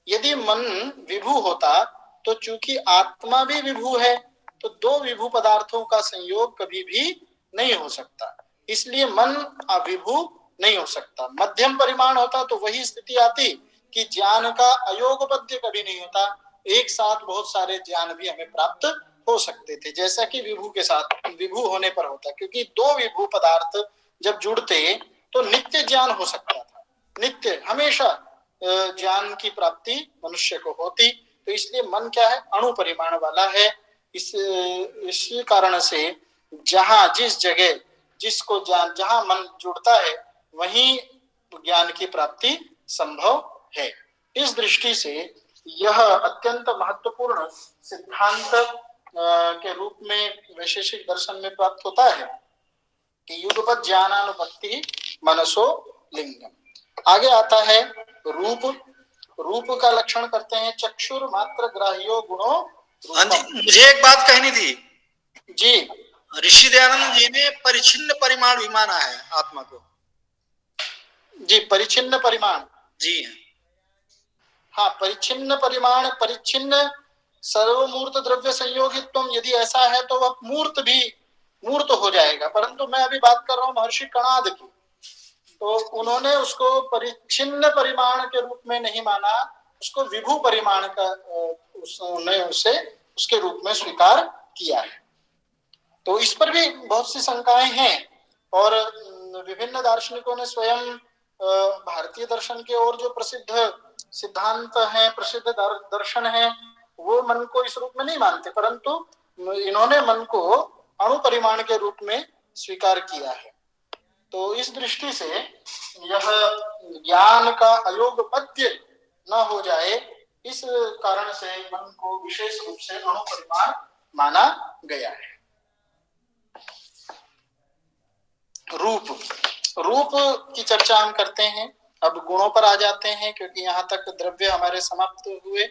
यदि मन विभु होता तो चूंकि आत्मा भी विभु है, तो 2 विभु पदार्थों का संयोग कभी भी नहीं हो सकता, इसलिए मन अविभु नहीं हो सकता। मध्यम परिमाण होता तो वही स्थिति आती कि ज्ञान का अयोगपद्य कभी नहीं होता, एक साथ बहुत सारे ज्ञान भी हमें प्राप्त हो सकते थे, जैसा कि विभु के साथ, विभु होने पर होता। क्योंकि 2 विभु पदार्थ जब जुड़ते तो नित्य ज्ञान हो सकता था, नित्य हमेशा ज्ञान की प्राप्ति मनुष्य को होती। तो इसलिए मन क्या है, अणु परिमाण वाला है। इसी कारण से जहां जिस जगह जिसको ज्ञान, जहां मन जुड़ता है वहीं ज्ञान की प्राप्ति संभव है। इस दृष्टि से यह अत्यंत महत्वपूर्ण सिद्धांत के रूप में वैशेषिक दर्शन में प्राप्त होता है कि युगपत ज्ञानानुपत्ति मनसो लिंगम। आगे आता है रूप। रूप का लक्षण करते हैं चक्षुर मात्र ग्राह्यो गुणो। हाँ जी, मुझे एक बात कहनी थी जी। ऋषि दयानंद जी ने परिच्छिन्न परिमाण भी माना है आत्मा को। जी, परिच्छिन्न परिमाण, जी हाँ, परिच्छिन्न परिमाण, परिच्छिन्न सर्वमूर्त द्रव्य संयोगित्वम, यदि ऐसा है तो वह मूर्त भी मूर्त हो जाएगा। परंतु मैं अभी बात कर रहा हूँ महर्षि कणाद की, तो उन्होंने उसको परिच्छिन्न परिमाण के रूप में नहीं माना, उसको विभु परिमाण का उन्होंने उसे उसके रूप में स्वीकार किया है। तो इस पर भी बहुत सी शंकाएं हैं और विभिन्न दार्शनिकों ने स्वयं भारतीय दर्शन के और जो प्रसिद्ध सिद्धांत हैं, प्रसिद्ध दर्शन हैं, वो मन को इस रूप में नहीं मानते, परंतु इन्होंने मन को अणु परिमाण के रूप में स्वीकार किया है। तो इस दृष्टि से यह ज्ञान का अयोगपद्य न हो जाए, इस कारण से मन को विशेष रूप से अणु परिमाण माना गया है। रूप रूप की चर्चा हम करते हैं। अब गुणों पर आ जाते हैं, क्योंकि यहाँ तक द्रव्य हमारे समाप्त हुए।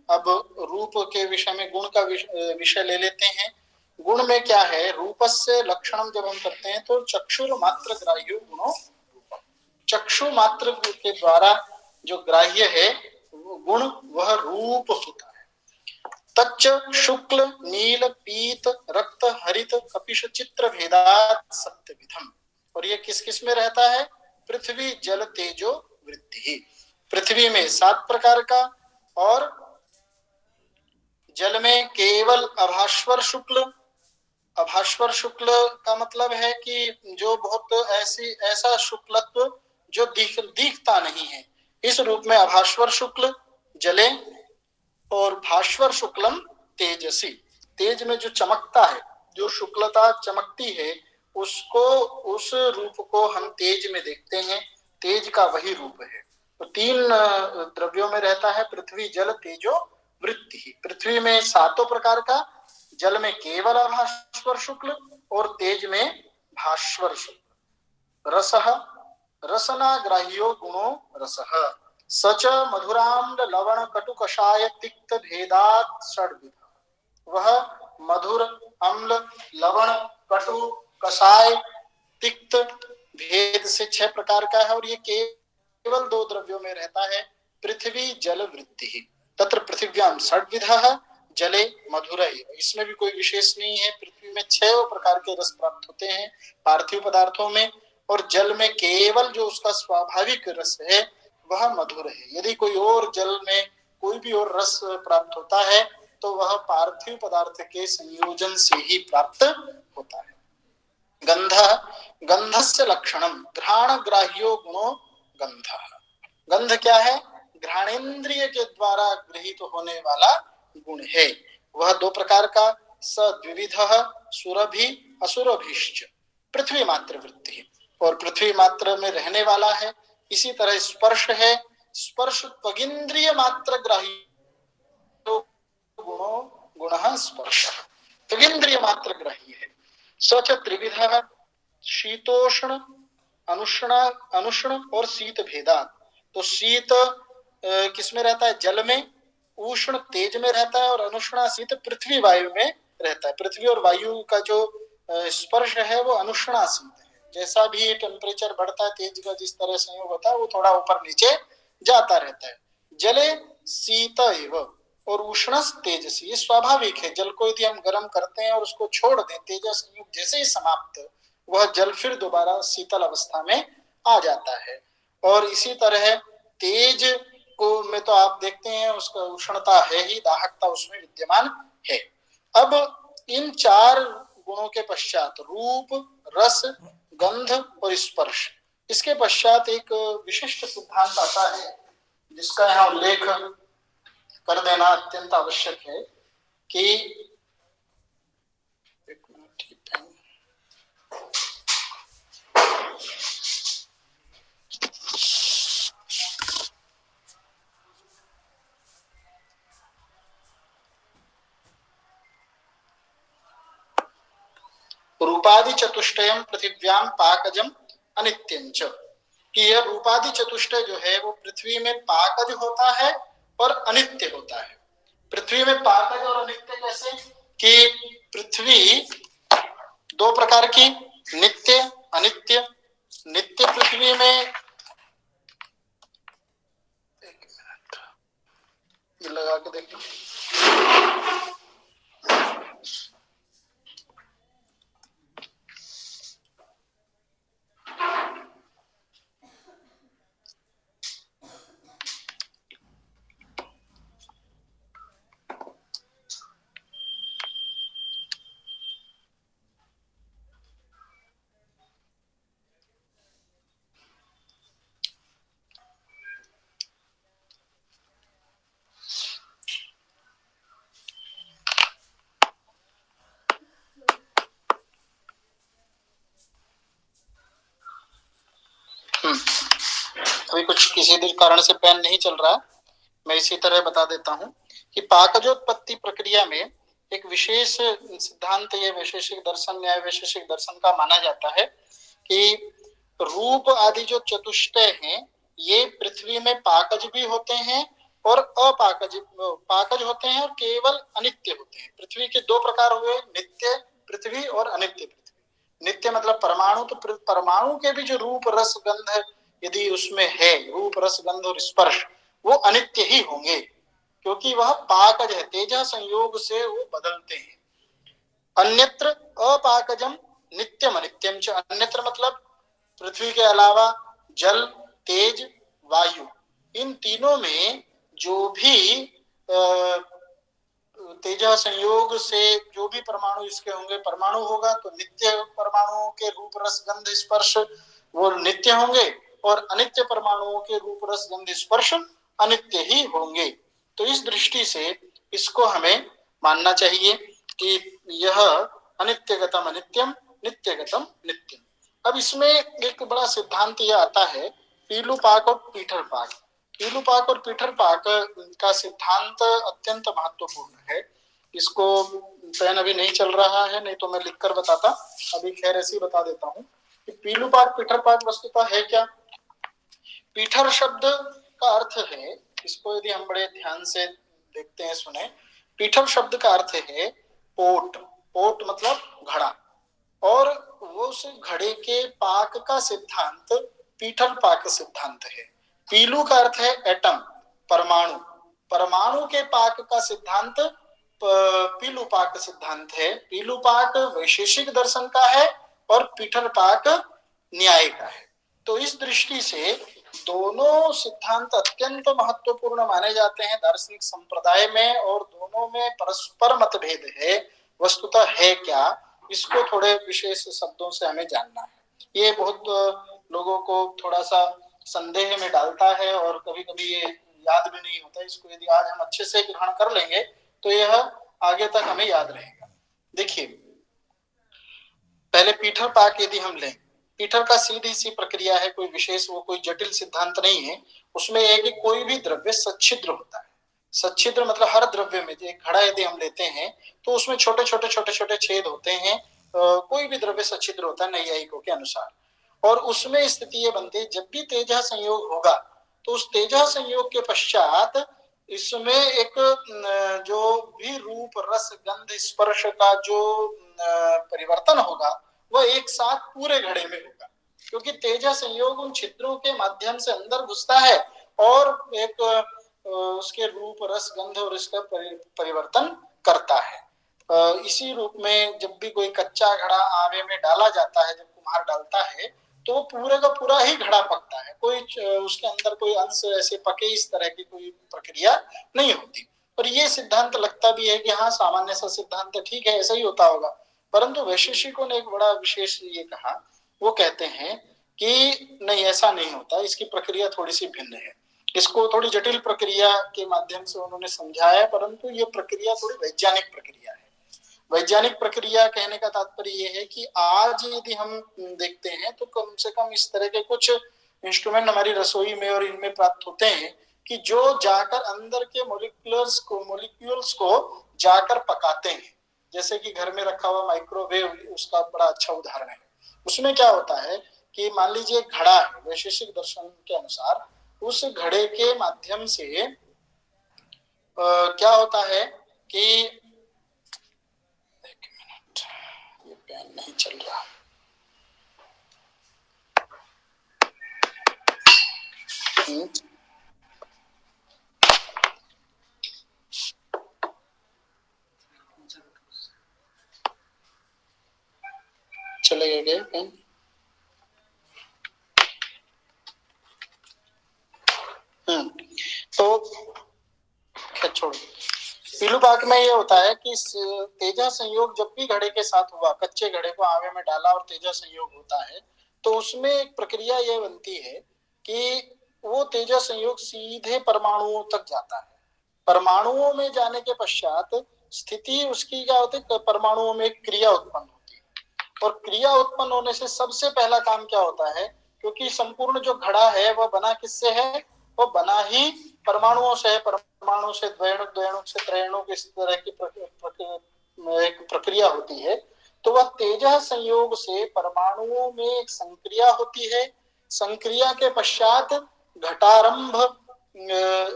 अब रूप के विषय में गुण का विषय ले लेते हैं। गुण में क्या है? रूपस्य लक्षणम जब हम करते हैं तो चक्षुर मात्र ग्राह्यो गुणो रूपम। चक्षु मात्र के द्वारा जो ग्राह्य है गुण वह रूप होता है। तच्च शुक्ल नील पीत रक्त हरित कपिश चित्र भेदात सप्तविधम। और ये किस किस में रहता है? पृथ्वी जल तेजो वृत्ति। पृथ्वी में 7 प्रकार का, और जल में केवल अभास्वर शुक्ल। अभास्वर शुक्ल का मतलब है कि जो बहुत ऐसा शुक्लत्व जो दिखता नहीं है, इस रूप में अभास्वर शुक्ल जले। और भास्वर शुक्लम तेजसी, तेज में जो चमकता है, जो शुक्लता चमकती है, उसको, उस रूप को हम तेज में देखते हैं। तेज का वही रूप है। तो 3 द्रव्यों में रहता है, पृथ्वी जल तेजो वृत्ति। पृथ्वी में 7 प्रकार का, जल में केवल अभास्वर शुक्ल और तेज में भास्वर शुक्ल। रसः रसनाग्राह्यो गुणो रसः सच मधुराम्ल लवण कटु कषाय तिक्त भेदात षड्विध। वह मधुर अम्ल लवण कटु कषाय तिक्त भेद से 6 प्रकार का है, और ये केवल 2 द्रव्यों में रहता है, पृथ्वी जल वृत्ति। तत्र पृथिव्याम षड्विधः जले मधुर। इसमें भी कोई विशेष नहीं है। पृथ्वी में 6 प्रकार के रस प्राप्त होते हैं पार्थिव पदार्थों में, और जल में केवल जो उसका स्वाभाविक रस है वह मधुर है। यदि कोई और जल में कोई भी और रस प्राप्त होता है तो वह पार्थिव पदार्थ के संयोजन से ही प्राप्त होता है। गंध गंधस्य लक्षणम घ्राण ग्राह्यो गुणो गंधः। गंध क्या है? घ्राणेन्द्रिय के द्वारा गृहीत होने वाला गुण है। वह 2 प्रकार का, सद्विविधः सुरभि असुरभिश्च। पृथ्वी मात्र वृत्ति, और पृथ्वी मात्र में रहने वाला है। इसी तरह स्पर्श है, स्पर्श त्वगिंद्रिय मात्र ग्राह्य गुणो गुणः स्पर्श, त्वगिंद्रिय मात्र ग्राह्य है। सच त्रिविधः शीतोष्ण अनुष्ण और शीत भेदात। तो शीत किसमें रहता है? जल में। उष्ण तेज में रहता है, और अनुष्णा शीत पृथ्वी वायु में रहता है। पृथ्वी और वायु का जो स्पर्श है वो अनुष्णा शीत है। जैसा भी टेम्परेचर बढ़ता है, तेज का जिस तरह संयोग होता है, वो थोड़ा ऊपर नीचे जाता रहता है। जले शीत एव और उष्णस तेजसी, ये स्वाभाविक है। जल को यदि हम गर्म करते हैं और उसको छोड़ दें, तेज संयोग जैसे ही समाप्त, वह जल फिर दोबारा शीतल अवस्था में आ जाता है। और इसी तरह तेज को में तो आप देखते हैं उसका उष्णता है ही, दाहकता उसमें विद्यमान है। अब इन 4 गुणों के पश्चात रूप, रस, गंध और स्पर्श, इसके पश्चात एक विशिष्ट सिद्धांत आता है जिसका यहाँ उल्लेख कर देना अत्यंत आवश्यक है कि एक मिनट, रूपादि चतुष्टयम पृथिव्याम पाकजम अनित्यं च, कि यह रूपादि चतुष्टय जो है वो पृथ्वी में पाकज होता है और अनित्य होता है। पृथ्वी में पाकज और अनित्य कैसे? कि पृथ्वी 2 प्रकार की, नित्य अनित्य। नित्य पृथ्वी में, एक मिनट ये लगा के देखो, अभी कुछ किसी कारण से पेन नहीं चल रहा, मैं इसी तरह बता देता हूं कि पाकजोत्पत्ति प्रक्रिया में एक विशेष सिद्धांत ये वैशेषिक दर्शन न्याय वैशेषिक दर्शन का माना जाता है कि रूप आदि जो चतुष्टय हैं ये पृथ्वी में पाकज भी होते हैं और पाकज होते हैं और केवल अनित्य होते हैं। पृथ्वी के दो प्रकार हुए, नित्य पृथ्वी और अनित्य पृथ्वी। नित्य मतलब परमाणु, तो परमाणु के भी जो रूप रस गंध यदि उसमें है, रूप रस गंध और स्पर्श, वो अनित्य ही होंगे क्योंकि वह पाकज है, तेजा संयोग से वो बदलते हैं। अन्यत्र अपाकजम नित्यम अनित्यम च। अन्यत्र मतलब पृथ्वी के अलावा जल, तेज, वायु, इन तीनों में जो भी तेजा संयोग से जो भी परमाणु इसके होंगे, परमाणु होगा तो नित्य परमाणुओं के रूप रस गंध स्पर्श वो नित्य होंगे और अनित्य परमाणुओं के रूप रस गंध स्पर्श अनित्य ही होंगे। तो इस दृष्टि से इसको हमें मानना चाहिए कि यह अनित्यगतम अनित्यम, नित्यगतम नित्यम। अब इसमें एक बड़ा सिद्धांत यह आता है पीलूपाक और पीठर पाक। पीलूपाक और पीठर पाक का सिद्धांत अत्यंत महत्वपूर्ण है। इसको पेन अभी नहीं चल रहा है, नहीं तो मैं लिखकर बताता, अभी खैर ऐसे ही बता देता हूँ कि पीलूपाक पीठर पाक वस्तुतः है क्या। पीठर शब्द का अर्थ है, इसको यदि हम बड़े ध्यान से देखते हैं, सुने, पीठर शब्द का अर्थ है ओट। ओट मतलब घड़ा, और वो उस घड़े के पाक का सिद्धांत पीठर पाक सिद्धांत है। पीलू का अर्थ है एटम, परमाणु। परमाणु के पाक का सिद्धांत पीलू पाक सिद्धांत है। पीलू पाक वैशेषिक दर्शन का है और पीठर पाक न्याय का है। तो इस दृष्टि से दोनों सिद्धांत अत्यंत महत्वपूर्ण माने जाते हैं दार्शनिक संप्रदाय में, और दोनों में परस्पर मतभेद है। वस्तुतः है क्या, इसको थोड़े विशेष शब्दों से हमें जानना है। ये बहुत लोगों को थोड़ा सा संदेह में डालता है और कभी कभी ये याद भी नहीं होता। इसको यदि आज हम अच्छे से ग्रहण कर लेंगे तो यह आगे तक हमें याद रहेगा। देखिए, पहले पीठर पाक यदि हम लें, पीठर का सीधी सी प्रक्रिया है, कोई विशेष वो कोई जटिल सिद्धांत नहीं है। उसमें यह कि कोई भी द्रव्य सच्छिद्र होता है। सच्छिद्र मतलब हर द्रव्य में, एक घड़ा यदि हम लेते हैं तो उसमें छोटे छोटे छेद होते हैं। कोई भी द्रव्य सच्छिद्र होता है नैयायिकों के अनुसार। और उसमें स्थिति ये बनती है, जब भी तेजा संयोग होगा तो उस तेजा संयोग के पश्चात इसमें एक जो भी रूप रस गंध स्पर्श का जो परिवर्तन होगा वह एक साथ पूरे घड़े में होगा, क्योंकि तेजा संयोग उन छिद्रों के माध्यम से अंदर घुसता है और एक उसके रूप रस गंध और इसका परिवर्तन करता है। इसी रूप में जब भी कोई कच्चा घड़ा आवे में डाला जाता है, जब कुम्हार डालता है तो पूरे का पूरा ही घड़ा पकता है, कोई उसके अंदर कोई अंश ऐसे पके, इस तरह की कोई प्रक्रिया नहीं होती। और ये सिद्धांत लगता भी है कि हाँ, सामान्य सा सिद्धांत ठीक है, ऐसा ही होता होगा। परंतु वैशेषिकों ने एक बड़ा विशेष ये कहा, वो कहते हैं कि नहीं, ऐसा नहीं होता, इसकी प्रक्रिया थोड़ी सी भिन्न है। इसको थोड़ी जटिल प्रक्रिया के माध्यम से उन्होंने समझाया, परंतु ये प्रक्रिया थोड़ी वैज्ञानिक प्रक्रिया है। वैज्ञानिक प्रक्रिया कहने का तात्पर्य यह है कि आज यदि हम देखते हैं तो कम से कम इस तरह के कुछ इंस्ट्रूमेंट हमारी रसोई में और इनमें प्राप्त होते हैं कि जो जाकर अंदर के मॉलिक्यूल्स को जाकर पकाते हैं। जैसे कि घर में रखा हुआ माइक्रोवेव उसका बड़ा अच्छा उदाहरण है। उसमें क्या होता है कि मान लीजिए घड़ा है, वैशेषिक दर्शन के अनुसार उस घड़े के माध्यम से क्या होता है कि पेन नहीं चल रहा, चले गए पेन। तो क्या छोड़, पीलूपाक में ये होता है कि तेजा संयोग जब भी घड़े के साथ हुआ, कच्चे घड़े को आवे में डाला और तेजा संयोग होता है, तो उसमें एक प्रक्रिया यह बनती है कि वो तेजा संयोग सीधे परमाणुओं तक जाता है। परमाणुओं में जाने के पश्चात स्थिति उसकी क्या होती है, परमाणुओं में क्रिया उत्पन्न होती है। और क्रिया उत्पन्न होने से सबसे पहला काम क्या होता है, क्योंकि संपूर्ण जो घड़ा है वह बना किससे है, वो बना ही परमाणुओं से है। परमाणु से द्वैणुक, द्वैणुक से त्रैणुक, इस तरह की एक प्रक्रिया होती है, तो वह तेजः संयोग से परमाणुओं में एक संक्रिया होती है। संक्रिया के पश्चात घटारंभ,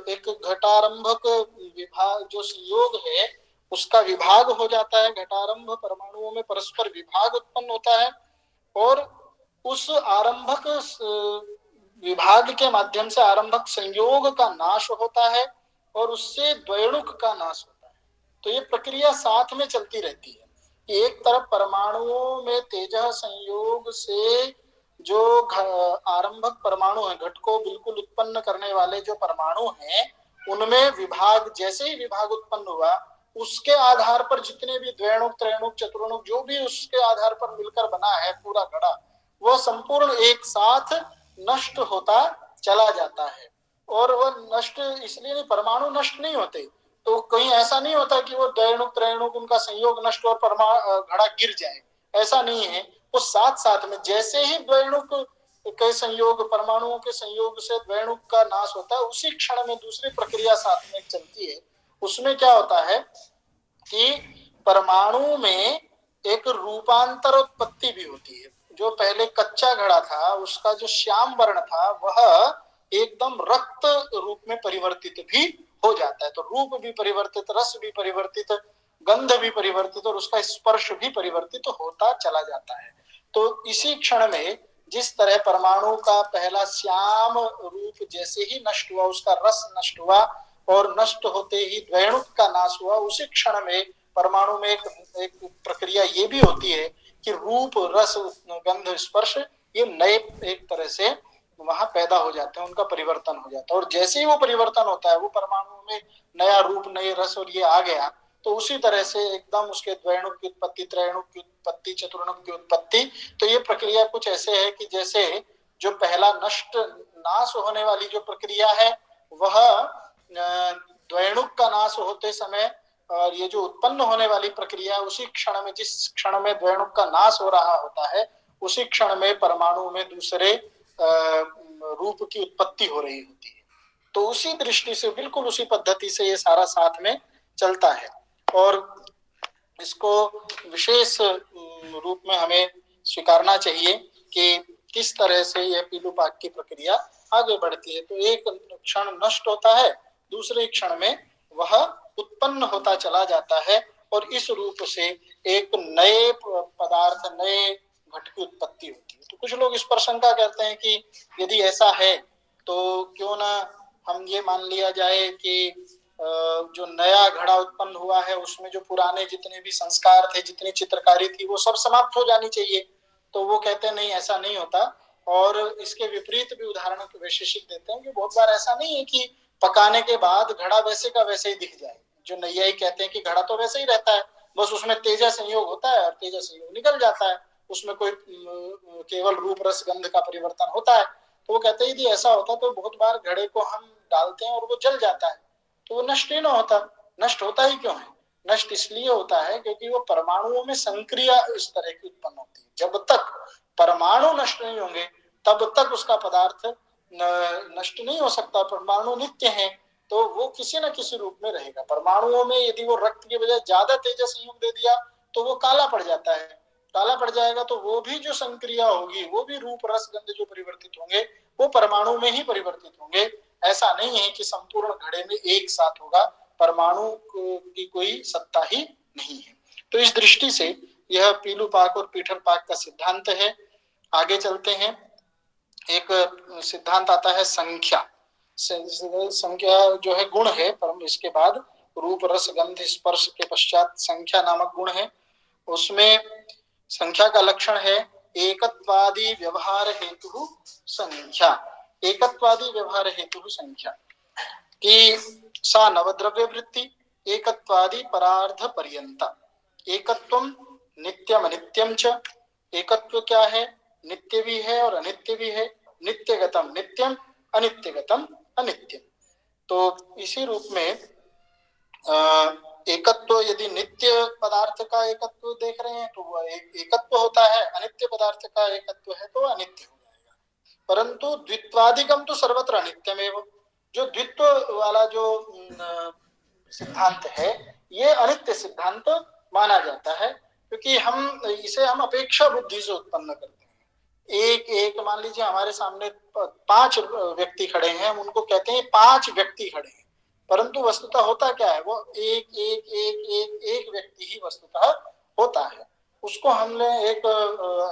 एक घटारंभक विभाग जो संयोग है उसका विभाग हो जाता है। घटारंभ परमाणुओं में परस्पर विभाग उत्पन्न होता है और उस आरंभक विभाग के माध्यम से आरंभक संयोग का नाश होता है और उससे द्वैणुक का नाश होता है। तो ये प्रक्रिया साथ में चलती रहती है। एक तरफ परमाणुओं में तेजः संयोग से जो आरंभक परमाणु है, घट को बिल्कुल उत्पन्न करने वाले जो परमाणु हैं, उनमें विभाग, जैसे ही विभाग उत्पन्न हुआ उसके आधार पर जितने भी द्वैणुक, त्रैणुक, चतुर्णुक जो भी उसके आधार पर मिलकर बना है पूरा घड़ा, वह संपूर्ण एक साथ नष्ट होता चला जाता है। और वह नष्ट इसलिए नहीं, परमाणु नष्ट नहीं होते, तो कहीं ऐसा नहीं होता कि वो द्वैणुक त्रैणुक उनका संयोग नष्ट और घड़ा गिर जाए, ऐसा नहीं है। वो साथ साथ में जैसे ही द्वैणुक के संयोग, परमाणुओं के संयोग से द्वैणुक का नाश होता है, उसी क्षण में दूसरी प्रक्रिया साथ में चलती है। उसमें क्या होता है कि परमाणु में एक रूपांतर उत्पत्ति भी होती है। जो पहले कच्चा घड़ा था उसका जो श्याम वर्ण था वह एकदम रक्त रूप में परिवर्तित भी हो जाता है। तो रूप भी परिवर्तित, रस भी परिवर्तित, गंध भी परिवर्तित और उसका स्पर्श भी परिवर्तित होता चला जाता है। तो इसी क्षण में जिस तरह परमाणु का पहला श्याम रूप जैसे ही नष्ट हुआ, उसका रस नष्ट हुआ और नष्ट होते ही द्वैणुक का नाश हुआ, उसी क्षण में परमाणु में एक प्रक्रिया ये भी होती है कि रूप, रस, गंध, स्पर्श ये नए एक तरह से वहां पैदा हो जाते हैं, उनका परिवर्तन हो जाता है। और जैसे ही वो परिवर्तन होता है, वो परमाणु में नया रूप, नए रस और ये आ गया, तो उसी तरह से एकदम उसके द्वैणुक की उत्पत्ति, त्रैणुक की उत्पत्ति, चतुर्णुक की उत्पत्ति। तो ये प्रक्रिया कुछ ऐसे है कि जैसे जो पहला नष्ट नाश होने वाली जो प्रक्रिया है वह द्वैणुक का नाश होते समय, और ये जो उत्पन्न होने वाली प्रक्रिया है उसी क्षण में, जिस क्षण में द्वैणुक का नाश हो रहा होता है उसी क्षण में परमाणु में दूसरे रूप की उत्पत्ति हो रही होती है। तो उसी दृष्टि से, बिल्कुल उसी पद्धति से ये सारा साथ में चलता है और इसको विशेष रूप में हमें स्वीकारना चाहिए कि किस तरह से यह पीलूपाक की प्रक्रिया आगे बढ़ती है। तो एक क्षण नष्ट होता है, दूसरे क्षण में वह उत्पन्न होता चला जाता है और इस रूप से एक नए पदार्थ, नए घट की उत्पत्ति होती है। तो कुछ लोग इस पर शंका करते हैं कि यदि ऐसा है तो क्यों ना हम ये मान लिया जाए कि जो नया घड़ा उत्पन्न हुआ है उसमें जो पुराने जितने भी संस्कार थे, जितनी चित्रकारी थी, वो सब समाप्त हो जानी चाहिए। तो वो कहते हैं नहीं, ऐसा नहीं होता। और इसके विपरीत भी उदाहरणों के वैशेषिक देते हैं कि बहुत बार ऐसा नहीं है कि पकाने के बाद घड़ा वैसे का वैसे ही दिख जाए। जो नैयायी कहते हैं कि घड़ा तो वैसे ही रहता है, बस उसमें तेजा संयोग होता है और तेजा संयोग निकल जाता है, उसमें कोई केवल रूप, रस, गंध का परिवर्तन होता है। तो वो कहते हैं यदि ऐसा होता तो बहुत बार घड़े को हम डालते हैं और वो जल जाता है, तो वो नष्ट ही ना होता। नष्ट होता ही क्यों है? नष्ट इसलिए होता है क्योंकि वो परमाणुओं में संक्रिया इस तरह की उत्पन्न होती है। जब तक परमाणु नष्ट नहीं होंगे तब तक उसका पदार्थ नष्ट नहीं हो सकता। परमाणु नित्य है तो वो किसी न किसी रूप में रहेगा। परमाणुओं में यदि वो रक्त के बजाय ज्यादा तेज संयोग दे दिया तो वो काला पड़ जाता है। काला पड़ जाएगा तो वो भी जो संक्रिया होगी, वो भी रूप, रस, गंध जो परिवर्तित होंगे वो परमाणु में ही परिवर्तित होंगे। ऐसा नहीं है कि संपूर्ण घड़े में एक साथ होगा, परमाणु की कोई सत्ता ही नहीं है। तो इस दृष्टि से यह पीलूपाक और पीठरपाक का सिद्धांत है। आगे चलते हैं। एक सिद्धांत आता है संख्या। संख्या जो है गुण है, परम इसके बाद रूप, रस, गंध, स्पर्श के पश्चात संख्या नामक गुण है। उसमें संख्या का लक्षण है एकत्वादि व्यवहार हेतु संख्या। एकत्वादि व्यवहार हेतु संख्या कि सा नवद्रव्य वृत्ति एकत्वादि परार्ध पर्यंता। एकत्वम नित्यम अनित्यम च। एकत्व क्या है? नित्य भी है और अनित्य भी है। नित्यगतम नित्यम, अनित्यगतम अनित्यम। तो इसी रूप में एकत्व, यदि नित्य पदार्थ का एकत्व देख रहे हैं तो वह एकत्व होता है, अनित्य पदार्थ का एकत्व है तो अनित्य हो जाएगा। परंतु द्वित्वादिकम तो सर्वत्र अनित्यमेव। जो द्वित्व वाला जो सिद्धांत है ये अनित्य सिद्धांत माना जाता है, क्योंकि हम अपेक्षा बुद्धि से उत्पन्न करते हैं। एक एक मान लीजिए हमारे सामने 5 व्यक्ति खड़े हैं, हम उनको कहते हैं 5 व्यक्ति खड़े हैं, परंतु वस्तुतः होता क्या है, वो एक एक एक एक एक व्यक्ति ही वस्तुतः होता है। उसको हमने एक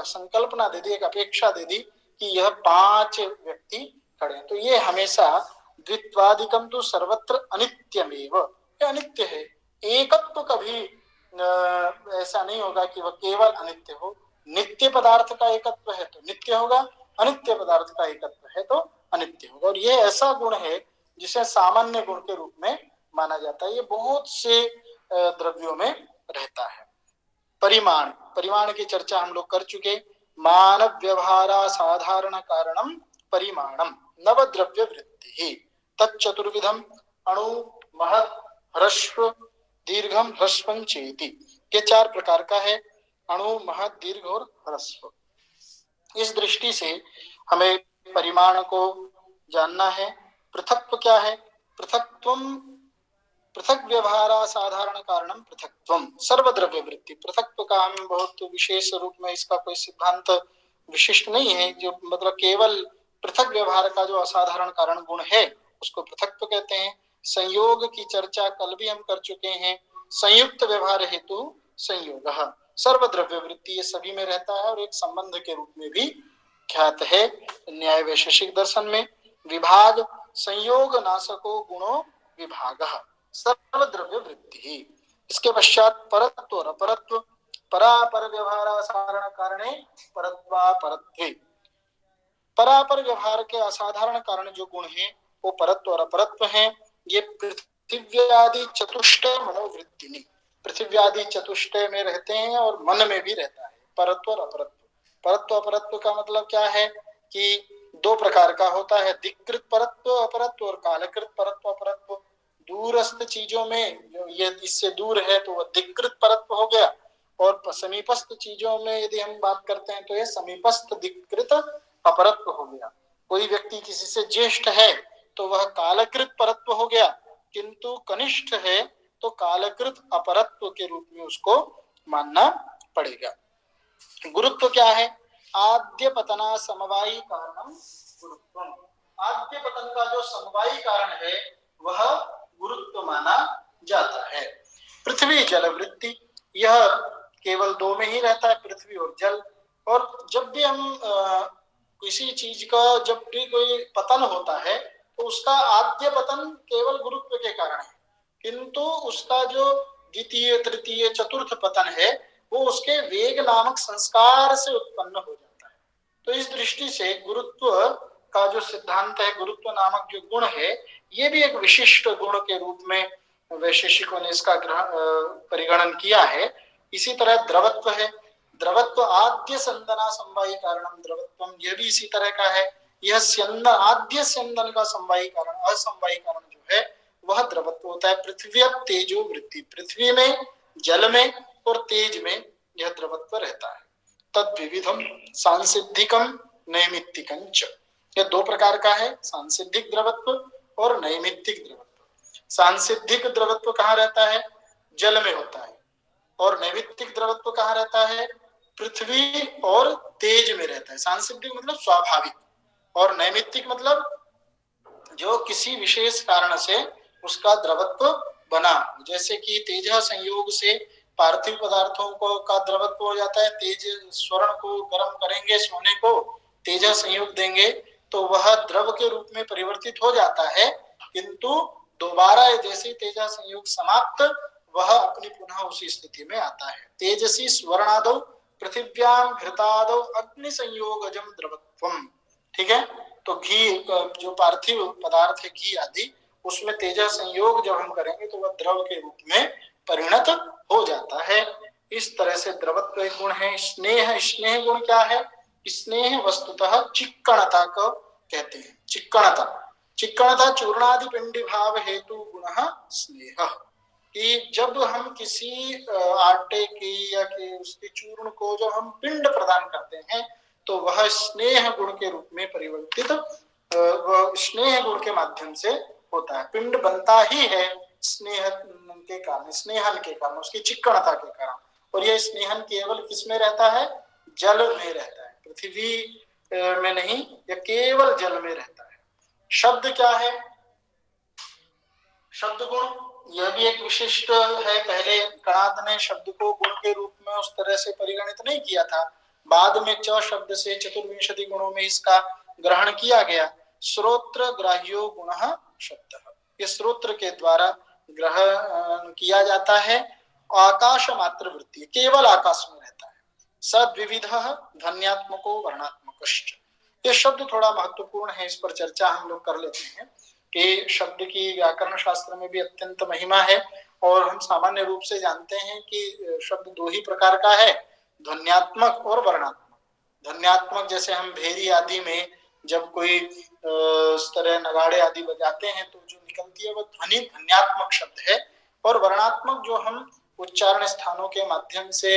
संकल्पना दे दी, एक अपेक्षा दे दी कि यह 5 व्यक्ति खड़े हैं। तो ये हमेशा द्वित्वादिकम तो सर्वत्र अनित्यमेव, ये अनित्य है। एकत्व तो कभी ऐसा नहीं होगा कि वह केवल अनित्य हो। नित्य पदार्थ का एकत्व है तो नित्य होगा, अनित्य पदार्थ का एकत्व है तो अनित्य होगा। और ये ऐसा गुण है जिसे सामान्य गुण के रूप में माना जाता है। ये बहुत से द्रव्यों में रहता है। परिमाण, परिमाण की चर्चा हम लोग कर चुके। मानव व्यवहारा साधारण कारणम परिमाणम नवद्रव्य वृत्ति तच्चतुर्विधम अणु महत् ह्रस्व दीर्घम ह्रस्वं चेति। ये 4 प्रकार का है, अणु महत् दीर्घ और ह्रस्व। इस दृष्टि से हमें परिमाण को जानना है। पृथक्त्व क्या है? पृथक्त्वम पृथक व्यवहारा साधारण कारणम पृथक्त्वम सर्वद्रव्य वृत्ति। पृथक्त्व का हम बहुत विशेष रूप में, इसका कोई सिद्धांत विशिष्ट नहीं है, जो मतलब केवल पृथक व्यवहार का जो असाधारण कारण गुण है उसको पृथक्त्व कहते हैं। संयोग की चर्चा कल भी हम कर चुके हैं। संयुक्त व्यवहार हेतु संयोग सर्वद्रव्य वृत्ति, ये सभी में रहता है और एक संबंध के रूप में भी ख्यात है न्याय वैशेषिक दर्शन में। विभाग संयोग नाशको गुणो विभाग सर्वद्रव्य वृत्ति। इसके पश्चात परत्व और अपरत्व। परापर व्यवहार साधारण कारणे परत्वापरत्वे। परापर व्यवहार के असाधारण कारण जो गुण हैं वो परत्व और अपरत्व हैं। ये पृथ्व्यादि चतुष्टय मनोवृत्तिनी, पृथ्व्यादि चतुष्टय में रहते हैं और मन में भी रहता है परत्व और अपरत्व। परत्व अपरत्व का मतलब क्या है कि 2 प्रकार का होता है, दिक्कृत परत्व अपरत्व और कालकृत परत्व अपरत्व। दूरस्थ चीजों में जो ये इससे दूर है तो वह दिक्कृत परत्व हो गया, और समीपस्थ चीजों में यदि हम बात करते हैं तो यह समीपस्थ दिक्कृत अपरत्व हो गया। कोई व्यक्ति किसी से ज्येष्ठ है तो वह कालकृत परत्व हो गया, किंतु कनिष्ठ है तो कालकृत अपरत्व के रूप में उसको मानना पड़ेगा। गुरुत्व क्या है? आद्य पतना समवायी कारणम गुरुत्वम। आद्य पतन का जो समवायी कारण है वह गुरुत्व माना जाता है। पृथ्वी जल वृत्ति, यह केवल 2 में ही रहता है, पृथ्वी और जल। और जब भी हम किसी चीज का जब भी कोई पतन होता है तो उसका आद्य पतन केवल गुरुत्व के कारण है, किंतु उसका जो द्वितीय तृतीय चतुर्थ पतन है वो उसके वेग नामक संस्कार से उत्पन्न हो जाता है। तो इस दृष्टि से गुरुत्व का जो सिद्धांत है, गुरुत्व नामक जो गुण है, ये भी एक विशिष्ट गुण के रूप में वैशेषिकों ने इसका परिगणन किया है। इसी तरह द्रवत्व है। द्रवत्व आद्य संदना समवायी कारणम द्रवत्वम, यह भी इसी तरह का है। यह स्यंदन, आद्य स्यंदन का समवायी कारण, असमवायी कारण जो है वह द्रवत्व होता है। पृथ्वी तेजो वृत्ति, पृथ्वी में, जल में और तेज में यह द्रवत्व रहता है। तद विविधम सांसिद्धिकम नैमित्तिकं च, यह 2 प्रकार का है, सांसिद्धिक द्रवत्व और नैमित्तिक द्रवत्व। सांसिद्धिक द्रवत्व कहाँ रहता है? जल में होता है। और नैमित्तिक द्रवत्व कहाँ रहता है? पृथ्वी और तेज में रहता है। सांसिद्धिक मतलब स्वाभाविक, और नैमित्तिक मतलब जो किसी विशेष कारण से उसका द्रवत्व बना। जैसे कि तेज संयोग से पार्थिव पदार्थों को का द्रवत्व हो जाता है। तेज स्वर्ण को गर्म करेंगे, सोने को तेज संयोग देंगे तो वह द्रव के रूप में परिवर्तित हो जाता है, किंतु दोबारा जैसे तेज संयोग समाप्त वह अपनी पुनः उसी स्थिति में आता है। तेजसी स्वर्णादौ पृथिव्याम घृतादौ अग्नि संयोगजम द्रवत्वम। ठीक है, तो घी जो पार्थिव पदार्थ है, घी आदि, उसमें तेज संयोग जब हम करेंगे तो वह द्रव के रूप में परिणत हो जाता है। इस तरह से द्रवत्व एक गुण है। स्नेह, स्नेह गुण क्या है? स्नेह वस्तुतः चिक्कणता को कहते हैं। चिक्कणता, चिक्कणता चूर्णादि पिंडी भाव हेतु गुण स्नेह, कि जब हम किसी आटे की या कि उसके चूर्ण को जब हम पिंड प्रदान करते हैं तो वह स्नेह गुण के रूप में परिवर्तित, वह स्नेह गुण के माध्यम से होता है। पिंड बनता ही है स्नेह के कारण, स्नेहन के कारण, उसकी चिक्कणता के कारण। और यह स्नेहन केवल किसमें रहता है? जल में रहता है, पृथ्वी में नहीं, यह केवल जल में रहता है। शब्द क्या है? शब्द गुण, यह भी एक विशिष्ट है। पहले कणाद ने शब्द को गुण के रूप में उस तरह से परिगणित नहीं किया था, बाद में च शब्द से चतुर्विंशति गुणों में इसका ग्रहण किया गया। श्रोत्र ग्राह्यो गुणः शब्दः, ये श्रोत्र के द्वारा ग्रहण किया जाता है। आकाश मात्र वृत्ति, केवल आकाश में रहता है। सद्विविधः ध्वन्यात्मको वर्णात्मकश्च, ये शब्द थोड़ा महत्वपूर्ण है, इस पर चर्चा हम लोग कर लेते हैं कि शब्द की व्याकरण शास्त्र में भी अत्यंत महिमा है। और हम सामान्य रूप से जानते हैं कि शब्द दो ही प्रकार का है, ध्वन्यात्मक और वर्णात्मक। ध्वन्यात्मक जैसे हम भेरी आदि में जब कोई इस तरह नगाड़े आदि बजाते हैं तो जो निकलती है वो ध्वनि ध्वन्यात्मक शब्द है। और वर्णात्मक जो हम उच्चारण स्थानों के माध्यम से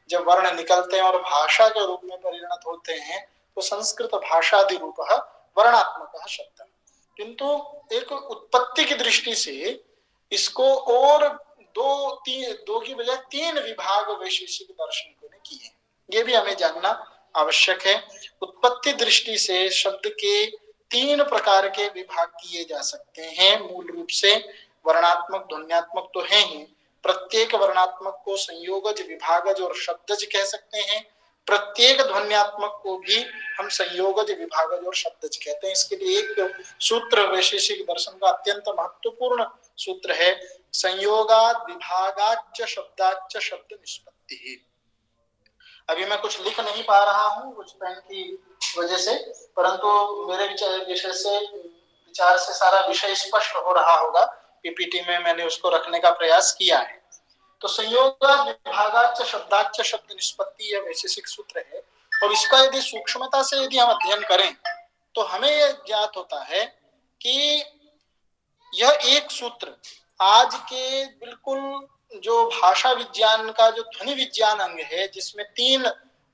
जब वर्ण निकलते हैं और भाषा के रूप में परिणत होते हैं तो संस्कृत भाषादि रूप वर्णात्मक शब्द। किंतु एक उत्पत्ति की दृष्टि से इसको और दो की बजाय तीन विभाग वैशेषिक दार्शनिकों ने किए हैं, ये भी हमें जानना आवश्यक है। उत्पत्ति दृष्टि से शब्द के तीन प्रकार के विभाग किए जा सकते हैं। मूल रूप से वर्णात्मक ध्वन्यात्मक तो है ही, प्रत्येक वर्णात्मक को संयोगज विभागज और शब्दज कह सकते हैं, प्रत्येक ध्वन्यात्मक को भी हम संयोगज विभागज और शब्दज कहते हैं। इसके लिए एक सूत्र वैशेषिक दर्शन का अत्यंत महत्वपूर्ण सूत्र है, संयोगाद विभागाच्च शब्दाच्च शब्द निष्पत्ति। अभी मैं कुछ लिख नहीं पा रहा हूँ कुछ पेन की वजह से, परंतु मेरे विचार से सारा विषय स्पष्ट हो रहा होगा। पीपीटी में मैंने उसको रखने का प्रयास किया है। तो संयोगाद विभागाच्च शब्दाच्च शब्द निष्पत्ति यह वैशेषिक सूत्र है। और इसका यदि सूक्ष्मता से यदि हम अध्ययन करें तो हमें यह ज्ञात होता है कि यह एक सूत्र आज के बिल्कुल जो भाषा विज्ञान का जो ध्वनि विज्ञान अंग है, जिसमें तीन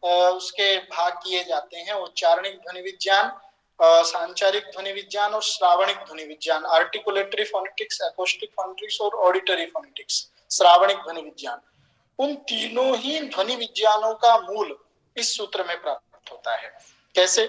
उसके भाग किए जाते हैं, उच्चारणिक ध्वनि विज्ञान, सांचारिक ध्वनि विज्ञान और श्रावणिक ध्वनि विज्ञान, आर्टिकुलेटरी फोनेटिक्स, अकोस्टिक फोनेटिक्स और ऑडिटरी फोनेटिक्स, श्रावणिक ध्वनि विज्ञान। उन तीनों ही ध्वनि विज्ञानों का मूल इस सूत्र में प्राप्त होता है। कैसे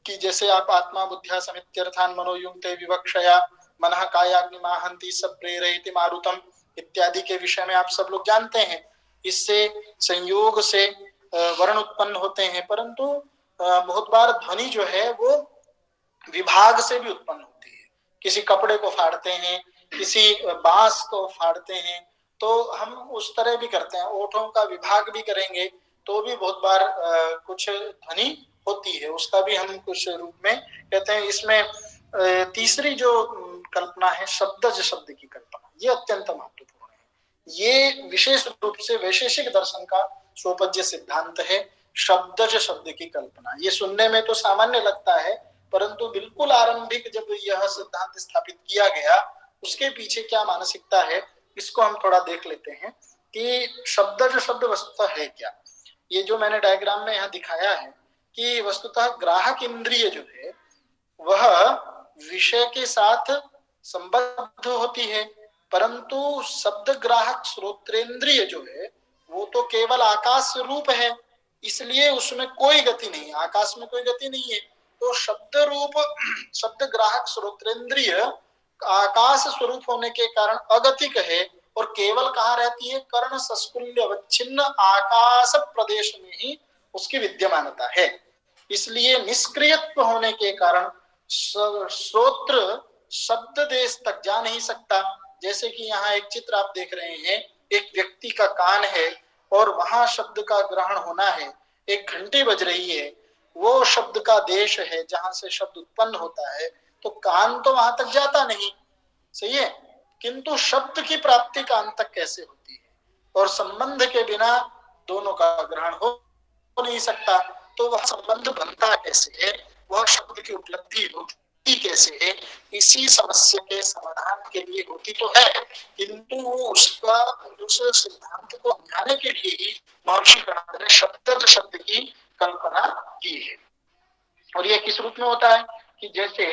कि जैसे आप आत्मा बुद्ध्या समित्यर्थान मनोयुक्ते विवक्षया मनः कायाग्निमाहन्ति सब प्रेरयति मारुतम इत्यादि के विषय में आप सब लोग जानते हैं। इससे संयोग से वर्ण उत्पन्न होते हैं, परंतु बहुत बार ध्वनि जो है वो विभाग से भी उत्पन्न होती है। किसी कपड़े को फाड़ते हैं, किसी बांस को फाड़ते हैं, तो हम उस तरह भी करते हैं। ओठों का विभाग भी करेंगे तो भी बहुत बार कुछ ध्वनि होती है, उसका भी हम कुछ रूप में कहते हैं। इसमें तीसरी जो कल्पना है शब्दज शब्द की कल्पना, ये अत्यंत महत्वपूर्ण है। ये विशेष रूप से वैशेषिक दर्शन का स्वोपज्य सिद्धांत है, शब्दज शब्द की कल्पना। ये सुनने में तो सामान्य लगता है, परंतु बिल्कुल आरंभिक जब यह सिद्धांत स्थापित किया गया उसके पीछे क्या मानसिकता है, इसको हम थोड़ा देख लेते हैं कि शब्दज शब्द वस्तुतः है क्या। ये जो मैंने डायग्राम में यहाँ दिखाया है कि वस्तुतः ग्राहक इंद्रिय जो है वह विषय के साथ संबद्ध होती है, परंतु शब्द ग्राहक श्रोत्रेंद्रिय जो है वो तो केवल आकाश रूप है, इसलिए उसमें कोई गति नहीं है, आकाश में कोई गति नहीं है। तो शब्द रूप शब्द ग्राहक श्रोत्रेंद्रिय आकाश स्वरूप होने के कारण अगतिक है और केवल कहाँ रहती है? कर्ण सस्कुल्य अवच्छिन्न आकाश प्रदेश में ही उसकी विद्यमानता है। इसलिए निष्क्रियत्व होने के कारण श्रोत्र शब्द देश तक जा नहीं सकता। जैसे कि यहाँ एक चित्र आप देख रहे हैं, एक व्यक्ति का कान है और वहां शब्द का ग्रहण होना है, एक घंटी बज रही है, वो शब्द का देश है जहां से शब्द उत्पन्न होता है, तो कान तो वहां तक जाता नहीं, सही है, किंतु शब्द की प्राप्ति कान तक कैसे होती है? और संबंध के बिना दोनों का ग्रहण हो नहीं सकता। तो वह संबंध बनता कैसे है, वह शब्द की उपलब्धि होती कैसे है, इसी समस्या के समाधान के लिए होती तो है, किंतु वो उसका उस सिद्धांत को समझाने के लिए ही महर्षि कणाद ने शब्द शब्द की कल्पना की है। और यह किस रूप में होता है कि जैसे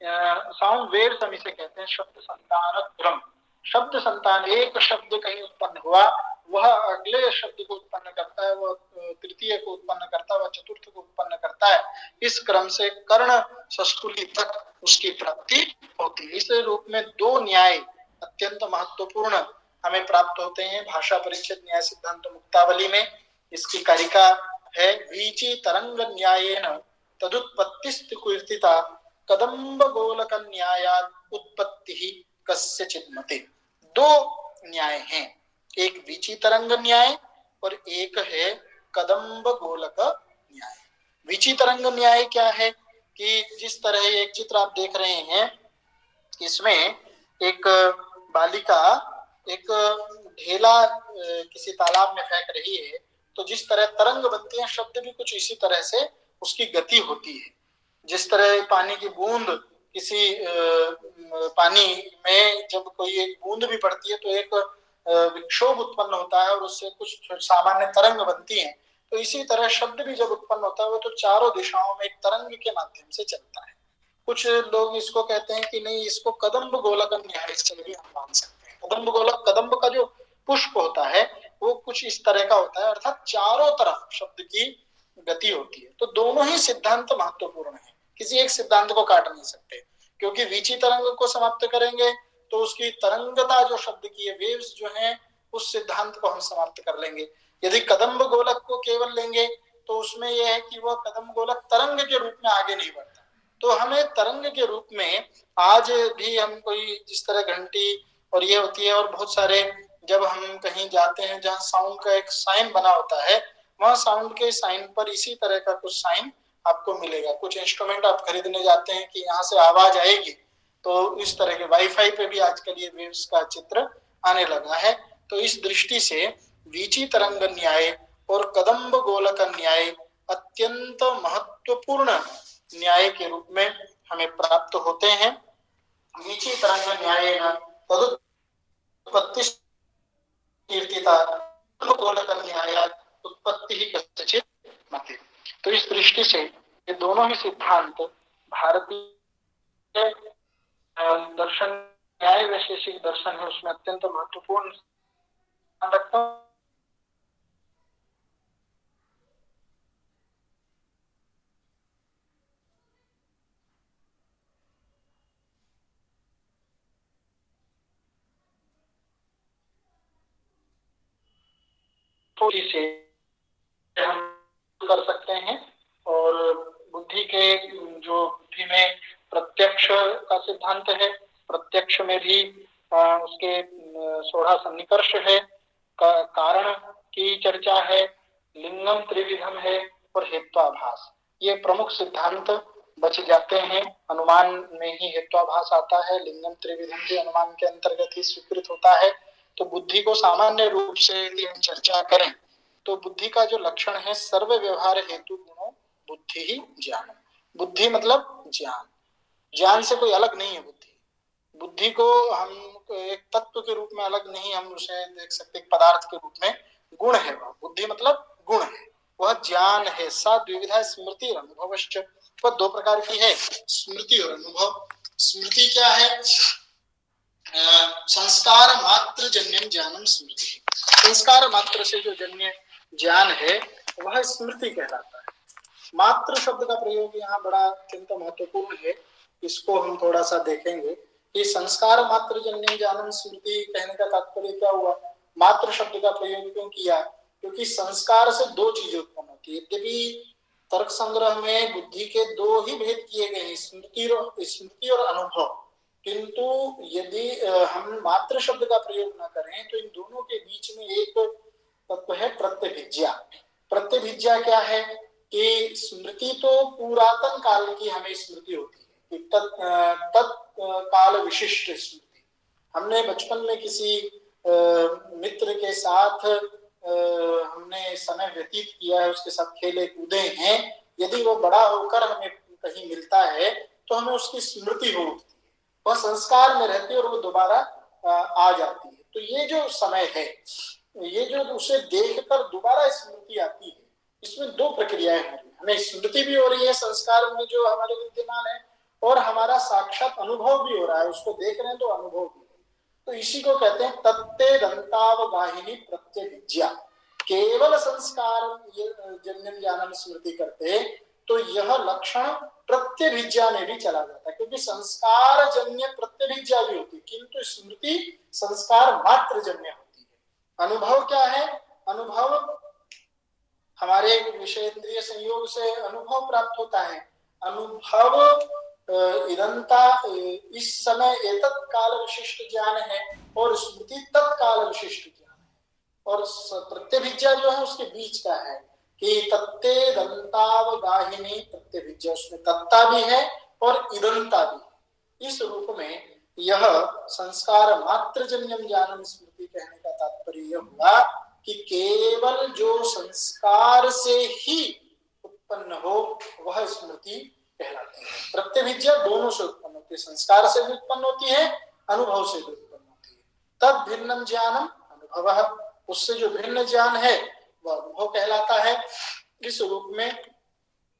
साउंड वेव्स हम इसे कहते हैं, शब्द संतान ब्रह्म, शब्द संतान, एक शब्द कहीं उत्पन्न हुआ वह अगले शब्द को उत्पन्न करता है, वह तृतीय को उत्पन्न करता है, वह चतुर्थ को उत्पन्न करता है। इस क्रम से कर्ण षष्ठुली तक उसकी प्राप्ति होती है। इस रूप में दो न्याय अत्यंत महत्वपूर्ण हमें प्राप्त होते हैं भाषा परिच्छेद न्याय सिद्धांत मुक्तावली में। इसकी कारिका है वीची तरंग न्यायेन तदुत्पत्तिस्तु कीर्तिता कदम्ब गोलक न्यायात् उत्पत्ति कस्यचित् मते। दो न्याय हैं, एक वीची तरंग न्याय और एक है कदम्ब गोलक न्याय। वीची तरंग न्याय क्या है कि जिस तरह एक चित्र आप देख रहे हैं, इसमें एक बालिका एक ढेला किसी तालाब में फेंक रही है, तो जिस तरह तरंग बनती है शब्द भी कुछ इसी तरह से उसकी गति होती है। जिस तरह पानी की बूंद किसी पानी में जब कोई एक बूंद भी पड़ती है तो एक विक्षोभ उत्पन्न होता है और उससे कुछ सामान्य तरंग बनती है, तो इसी तरह शब्द भी जब उत्पन्न होता है वो तो चारों दिशाओं में एक तरंग के माध्यम से चलता है। कुछ लोग इसको कहते हैं कि नहीं, इसको कदम्ब गोलक न्याय से भी हम मान सकते हैं। कदम्ब गोलक, कदम्ब का जो पुष्प होता है वो कुछ इस तरह का होता है, अर्थात चारों तरफ शब्द की गति होती है। तो दोनों ही सिद्धांत महत्वपूर्ण है, किसी एक सिद्धांत को काट नहीं सकते, क्योंकि वीची तरंग को समाप्त करेंगे तो उसकी तरंगता जो शब्द की है, वेव्स जो है, उस सिद्धांत को हम समाप्त कर लेंगे। यदि कदम्ब गोलक को केवल लेंगे तो उसमें यह है कि वह कदम्ब गोलक तरंग के रूप में आगे नहीं बढ़ता। तो हमें तरंग के रूप में आज भी हम कोई जिस तरह घंटी और ये होती है, और बहुत सारे जब हम कहीं जाते हैं जहाँ साउंड का एक साइन बना होता है, वहाँ साउंड के साइन पर इसी तरह का कुछ साइन आपको मिलेगा। कुछ इंस्ट्रूमेंट आप खरीदने जाते हैं कि यहाँ से आवाज आएगी, तो इस तरह के वाईफाई पे भी आजकल ये वेव्स का चित्र आने लगा है। तो इस दृष्टि से वीची तरंग न्याय और कदम्ब गोलक न्याय अत्यंत महत्वपूर्ण न्याय के रूप में हमें प्राप्त होते हैं। वीची तरंग न्याय तदुत्पत्ति कीर्तिता गोलक न्यायात् उत्पत्ति कस्यचित् मते। तो इस दृष्टि से ये दोनों ही सिद्धांत भारतीय दर्शन, न्याय वैशेषिक दर्शन है, उसमें अत्यंत महत्वपूर्ण रखता हूं। तो इसे हम कर सकते हैं, और बुद्धि के जो बुद्धि में प्रत्यक्ष का सिद्धांत है, प्रत्यक्ष में भी उसके 16 सन्निकर्ष है, कारण की चर्चा है, लिंगम त्रिविधम है और हेत्वाभास। ये प्रमुख सिद्धांत बच जाते हैं। अनुमान में ही हेत्वाभास आता है, लिंगम त्रिविधम भी अनुमान के अंतर्गत ही स्वीकृत होता है। तो बुद्धि को सामान्य रूप से यदि हम चर्चा करें तो बुद्धि का जो लक्षण है, सर्व व्यवहार हेतु गुणों बुद्धि ही ज्ञान। बुद्धि मतलब ज्ञान, ज्ञान से कोई अलग नहीं है बुद्धि। बुद्धि को हम एक तत्व के रूप में अलग नहीं हम उसे देख सकते, एक पदार्थ के रूप में गुण है वह। बुद्धि मतलब गुण है, वह ज्ञान है। सा द्विविधा स्मृति और अनुभवश्च, वह दो प्रकार की है, स्मृति और अनुभव। स्मृति क्या है? संस्कार मात्र जन्यम ज्ञानम स्मृति। संस्कार मात्र से जो जन्य ज्ञान है वह स्मृति कहलाता है। मात्र शब्द का प्रयोग यहाँ बड़ा अत्यंत महत्वपूर्ण है, इसको हम थोड़ा सा देखेंगे कि संस्कार मात्र जन्य ज्ञानम स्मृति कहने का तात्पर्य क्या हुआ। मात्र शब्द का प्रयोग क्यों किया? क्योंकि संस्कार से दो चीजें उत्पन्न होती है। यद्यपि तर्क संग्रह में बुद्धि के दो ही भेद किए गए हैं, स्मृति और अनुभव, किंतु यदि हम मात्र शब्द का प्रयोग न करें तो इन दोनों के बीच में एक तत्व है प्रत्यभिज्ञा। प्रत्यभिज्ञा क्या है कि स्मृति तो पुरातन काल की हमें स्मृति होती है, तत्काल विशिष्ट स्मृति। हमने बचपन में किसी मित्र के साथ हमने समय व्यतीत किया है, उसके साथ खेले कूदे हैं, यदि वो बड़ा होकर हमें कहीं मिलता है तो हमें उसकी स्मृति हो उठती है, वह संस्कार में रहती है और वो दोबारा आ जाती है। तो ये जो समय है, ये जो उसे देखकर दोबारा स्मृति आती है, इसमें दो प्रक्रियाएं हो रही है। हमें स्मृति भी हो रही है संस्कार में जो हमारे विद्यमान है, और हमारा साक्षात अनुभव भी हो रहा है, उसको देख रहे हैं तो अनुभव भी है। तो तो इसी को कहते हैं तत्ते दंतावगाहिनी प्रत्यभिज्ञा। केवल संस्कार जन्य ज्ञानम स्मृति करते तो यह लक्षण प्रत्यभिज्ञा में भी चला जाता है, क्योंकि संस्कार जन्य प्रत्यभिज्ञा भी होती है, किंतु स्मृति संस्कार मात्र जन्य होती है। अनुभव क्या है? अनुभव हमारे विषयेंद्रिय संयोग से अनुभव प्राप्त होता है। अनुभव इदंता इस समय एतत् काल विशिष्ट ज्ञान है और स्मृति तत्काल विशिष्ट ज्ञान है। और प्रत्यभिज्ञा जो है उसके बीच का है कि तत्ते दंतावगाहिनी प्रत्यभिज्ञा, उसमें तत्ता भी है और इदंता भी है। इस रूप में यह संस्कार मात्र जन्यम ज्ञानम स्मृति कहने का तात्पर्य यह हुआ कि केवल जो संस्कार से ही उत्पन्न हो वह स्मृति कहलाती है। प्रत्यभिज्ञा दोनों से उत्पन्न होती है, संस्कार से भी उत्पन्न होती है, अनुभव से भी उत्पन्न होती है। तद भिन्नम ज्ञानम अनुभव, उससे जो भिन्न ज्ञान है वह अनुभव कहलाता है। इस रूप में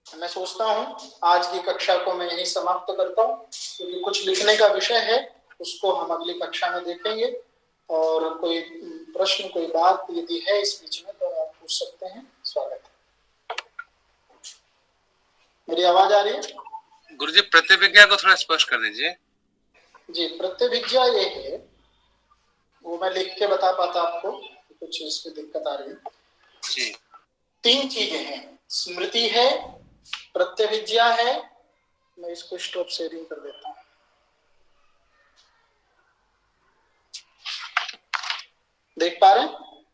मैं सोचता हूँ आज की कक्षा को मैं यही समाप्त करता हूँ, क्योंकि कुछ लिखने का विषय है, उसको हम अगली कक्षा में देखेंगे। और कोई प्रश्न, कोई बात यदि है इस बीच में तो आप पूछ सकते हैं। स्वागत है। मेरी आवाज आ रही है? गुरुजी प्रत्यभिज्ञा को थोड़ा स्पष्ट कर दीजिए। जी, प्रत्यभिज्ञा ये है, वो मैं लिख के बता पाता आपको, कुछ इसमें दिक्कत आ रही है जी। 3 चीजें हैं, स्मृति है, प्रत्यभिज्ञा है। मैं इसको स्टॉप शेयरिंग कर देता हूँ। देख पा रहे हैं?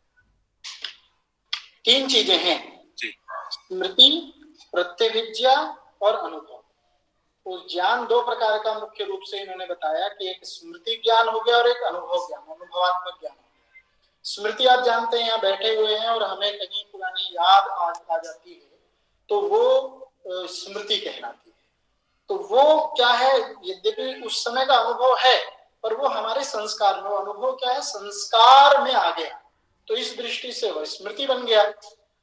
3 चीजें हैं जी। स्मृति, प्रत्यभिज्ञा और अनुभव। तो ज्ञान 2 प्रकार का मुख्य रूप से इन्होंने बताया कि एक स्मृति ज्ञान हो गया और एक अनुभव ज्ञान, अनुभवात्मक ज्ञान हो गया। स्मृति आप जानते हैं, यहाँ बैठे हुए हैं और हमें कहीं पुरानी याद आ जाती है तो वो स्मृति कहलाती है। तो वो क्या है? यद्यपि उस समय का अनुभव है पर वो हमारे संस्कार में, अनुभव क्या है? संस्कार में आ गया, तो इस दृष्टि से वह स्मृति बन गया।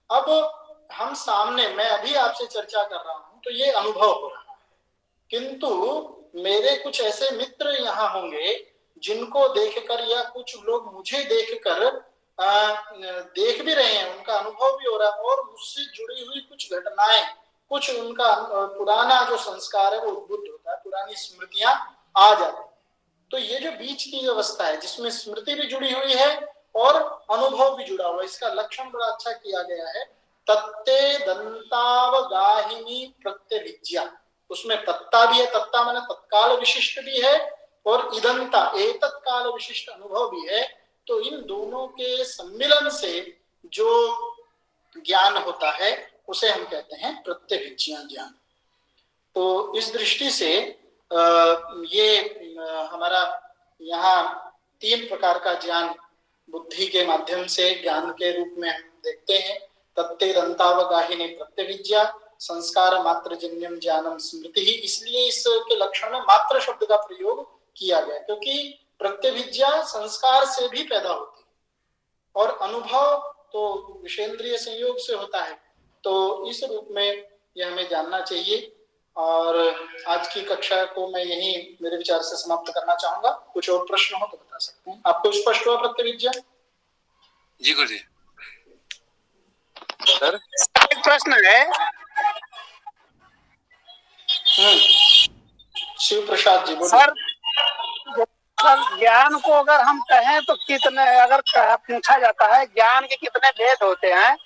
अब हम सामने, मैं अभी आपसे चर्चा कर रहा हूं तो ये अनुभव हो रहा है, किंतु मेरे कुछ ऐसे मित्र यहाँ होंगे जिनको देखकर या कुछ लोग मुझे देखकर देख भी रहे हैं, उनका अनुभव भी हो रहा है और उससे जुड़ी हुई कुछ घटनाएं, कुछ उनका पुराना जो संस्कार है वो उद्बुद्ध होता है, पुरानी स्मृतियां आ जाती है। तो ये जो बीच की अवस्था है जिसमें स्मृति भी जुड़ी हुई है और अनुभव भी जुड़ा हुआ है, इसका लक्षण बड़ा अच्छा किया गया है। तत्ते दंतावगाहिनी प्रत्यभिज्ञा, उसमें तत्ता भी है, तत्ता माने तत्काल विशिष्ट भी है, और इदंता एतत् काल विशिष्ट अनुभव भी है। तो इन दोनों के सम्मिलन से जो ज्ञान होता है उसे हम कहते हैं प्रत्यभिज्ञा ज्ञान। तो इस दृष्टि से ये हमारा यहाँ 3 प्रकार का ज्ञान बुद्धि के माध्यम से ज्ञान के रूप में हम देखते हैं। तत्ते दंतावगाहिनी प्रत्यभिज्ञा, संस्कार मात्र जन्यम ज्ञानम स्मृति ही, इसलिए इसके लक्षण में मात्र शब्द का प्रयोग किया गया, क्योंकि प्रत्यभिज्ञा संस्कार से भी पैदा होती है और अनुभव तो विषेंद्रिय संयोग से होता है। तो इस रूप में यह हमें जानना चाहिए। और आज की कक्षा को मैं यही मेरे विचार से समाप्त करना चाहूंगा। कुछ और प्रश्न हो तो बता सकते हैं। आपको स्पष्ट हुआ प्रत्यभिज्ञा? जी गुरुजी। सर एक प्रश्न है। शिव प्रसाद जी बोलिए। सर ज्ञान को अगर हम कहें तो कितने, अगर पूछा जाता है ज्ञान के कितने भेद होते हैं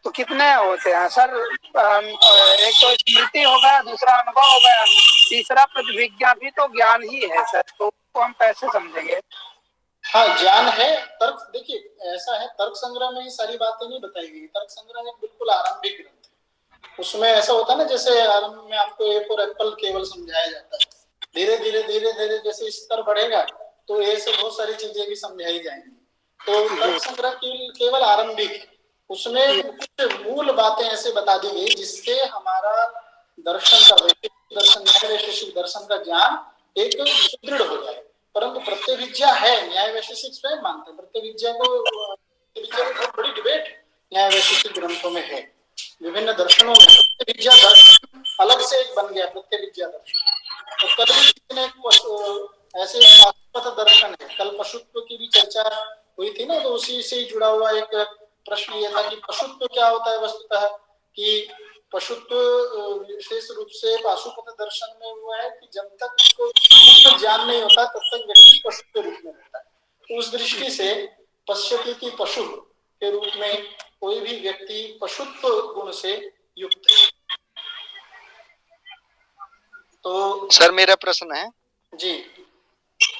तो कितने होते हैं सर? एक तो स्मृति हो गया, दूसरा अनुभव हो गया, तीसरा प्रतिभिज्ञा भी तो ज्ञान ही है सर, तो उसको हम कैसे समझेंगे? हाँ, ज्ञान है। तर्क देखिए ऐसा है, तर्क संग्रह में ये सारी बातें नहीं बताई गई। तर्क संग्रह एक बिल्कुल आरंभिक ग्रंथ है। उसमें ऐसा होता है ना, जैसे आरंभ में आपको ए फॉर एप्पल केवल समझाया जाता है, धीरे धीरे जैसे स्तर बढ़ेगा तो ए से बहुत सारी चीजें भी समझाई जाएंगी। तो तर्क संग्रह केवल आरंभिक है। उसमें कुछ मूल बातें ऐसे बता दी गई जिससे हमारा दर्शन का, वैशेषिक दर्शन, न्याय वैशेषिक दर्शन का ज्ञान एक सुदृढ़ हो जाए। परंतु प्रत्यभिज्ञा है, न्याय वैशेषिक स्वयं मानते हैं प्रत्यभिज्ञा को बहुत बड़ी डिबेट न्याय वैशेषिक ग्रंथों में है, विभिन्न दर्शनों में। प्रत्यभिज्ञा दर्शन अलग से एक बन गया, प्रत्यभिज्ञा दर्शन। तो कल भी किसी ने ऐसे शाश्वत दर्शन है, कल्प पशुत्व की भी चर्चा हुई थी ना, तो उसी से जुड़ा हुआ एक प्रश्न ये था कि पशुत्व क्या होता है वस्तुतः, कि पशुत्व विशेष रूप से पाशुपत दर्शन में हुआ है कि जब तक उसको ज्ञान नहीं होता तब तक व्यक्ति पशु के रूप में रहता है। तो उस दृष्टि से पश्यति की पशु के रूप में कोई भी व्यक्ति पशुत्व गुण से युक्त है। तो सर मेरा प्रश्न है जी,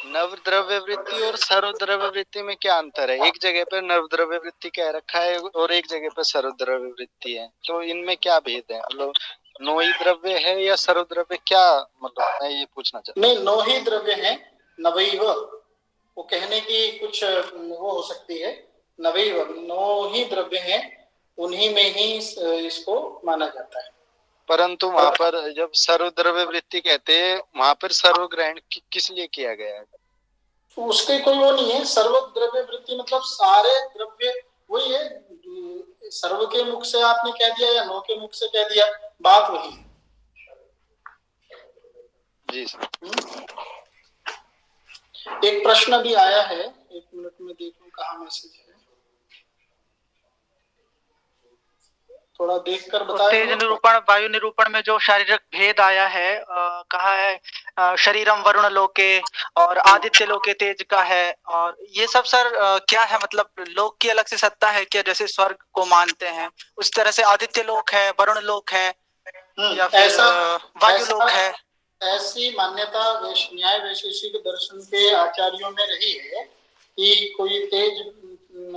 नवद्रव्य वृत्ति और सर्वद्रव्य वृत्ति में क्या अंतर है? एक जगह पे नवद्रव्य वृत्ति कह रखा है और एक जगह पे सर्वद्रव्य वृत्ति है, तो इनमें क्या भेद है? मतलब नोई द्रव्य है या सर्वद्रव्य, क्या मतलब मैं ये पूछना चाहता नहीं, नो ही द्रव्य है, नवैव, वो कहने की कुछ वो हो सकती है, नवैव, नो ही द्रव्य है, उन्हीं में ही इसको माना जाता है। परंतु वहां पर जब सर्वद्रव्य वृत्ति कहते हैं वहां पर सर्वग्रहण किस लिए किया गया है? तो उसके कोई वो नहीं है, सर्वद्रव्य वृत्ति मतलब सारे द्रव्य वही है, सर्व के मुख से आपने कह दिया या नो के मुख से कह दिया, बात वही है। जी सर। एक प्रश्न भी आया है, एक मिनट में देखूं कहाँ मैसेज है, थोड़ा देखकर बताएं। तेज निरूपण वायु निरूपण में जो शारीरिक भेद आया है, कहा है शरीरम वरुण लोके और आदित्य लोके तेज का है, और ये सब सर क्या है? मतलब लोक की अलग से सत्ता है क्या? जैसे स्वर्ग को मानते हैं उस तरह से आदित्य लोक है, वरुण लोक है, या फिर वायु लोक है? ऐसी मान्यता न्याय वैशेषिक दर्शन के आचार्यों में रही है कि कोई तेज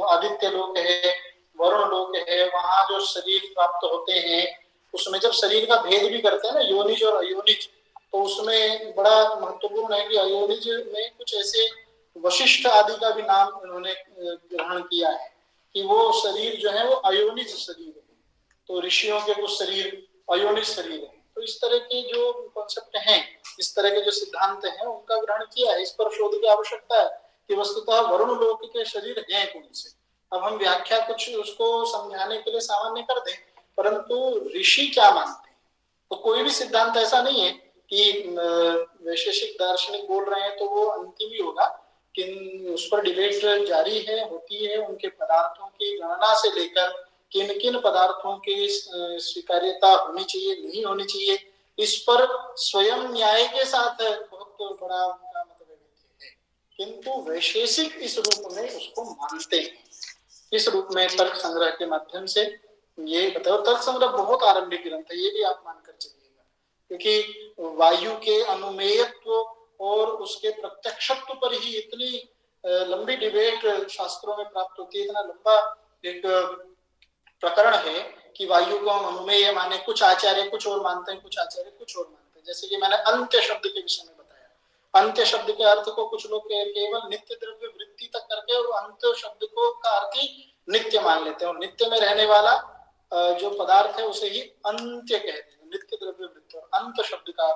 आदित्य लोक है, वरुण लोक है, वहां जो शरीर प्राप्त होते हैं उसमें जब शरीर का भेद भी करते हैं ना, योनिज और अयोनिज, तो उसमें बड़ा महत्वपूर्ण है कि अयोनिज में कुछ ऐसे वशिष्ठ आदि का भी नाम उन्होंने ग्रहण किया है कि वो शरीर जो है वो अयोनिज शरीर है, तो ऋषियों के कुछ शरीर अयोनिज शरीर है। तो इस तरह के जो कॉन्सेप्ट हैं, इस तरह के जो सिद्धांत हैं, उनका ग्रहण किया है। इस पर शोध की आवश्यकता है कि वस्तुतः वरुण लोक के शरीर हैं कौन से। अब हम व्याख्या कुछ उसको समझाने के लिए सामान्य कर दें, परंतु ऋषि क्या मानते हैं, तो कोई भी सिद्धांत ऐसा नहीं है कि वैशेषिक दार्शनिक बोल रहे हैं तो वो अंतिम ही होगा, कि उस पर डिबेट जारी है, होती है। उनके पदार्थों की गणना से लेकर किन किन पदार्थों की स्वीकार्यता होनी चाहिए, नहीं होनी चाहिए, इस पर स्वयं न्याय के साथ बहुत बड़ा उनका मतलब है, किंतु वैशेषिक इस रूप में उसको मानते हैं। इस रूप में तर्क संग्रह के माध्यम से ये बताओ, तर्क संग्रह बहुत आरंभिक ग्रंथ है, ये भी आप मानकर चलिएगा, क्योंकि वायु के अनुमेयत्व और उसके प्रत्यक्षत्व पर ही इतनी लंबी डिबेट शास्त्रों में प्राप्त होती है। इतना लंबा एक प्रकरण है कि वायु को हम अनुमेय माने, कुछ आचार्य कुछ और मानते हैं, कुछ आचार्य कुछ और मानते हैं। जैसे कि मैंने अंत्य शब्द के विषय में बताया, अंत्य शब्द के अर्थ को कुछ लोग केवल नित्य द्रव्य वृत्ति तक करके और अंत्य शब्द को का अर्थ ही नित्य मान लेते हैं, और नित्य में रहने वाला जो पदार्थ है उसे ही अंत्य कहते हैं, नित्य द्रव्य वृत्ति। और अंत शब्द का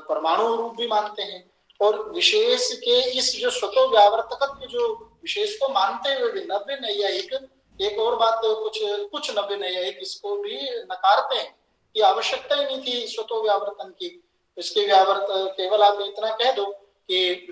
परमाणु रूप भी मानते हैं। और विशेष के इस जो स्वतो व्यावर्तकत्व जो विशेष को मानते हुए भी नव्य नैयायिक, एक और बात कुछ नव्य नैयायिक इसको भी नकारते हैं कि आवश्यकता ही नहीं थी स्वतो व्यावर्तन की। इसके व्यावर्त केवल आप इतना कह दो कि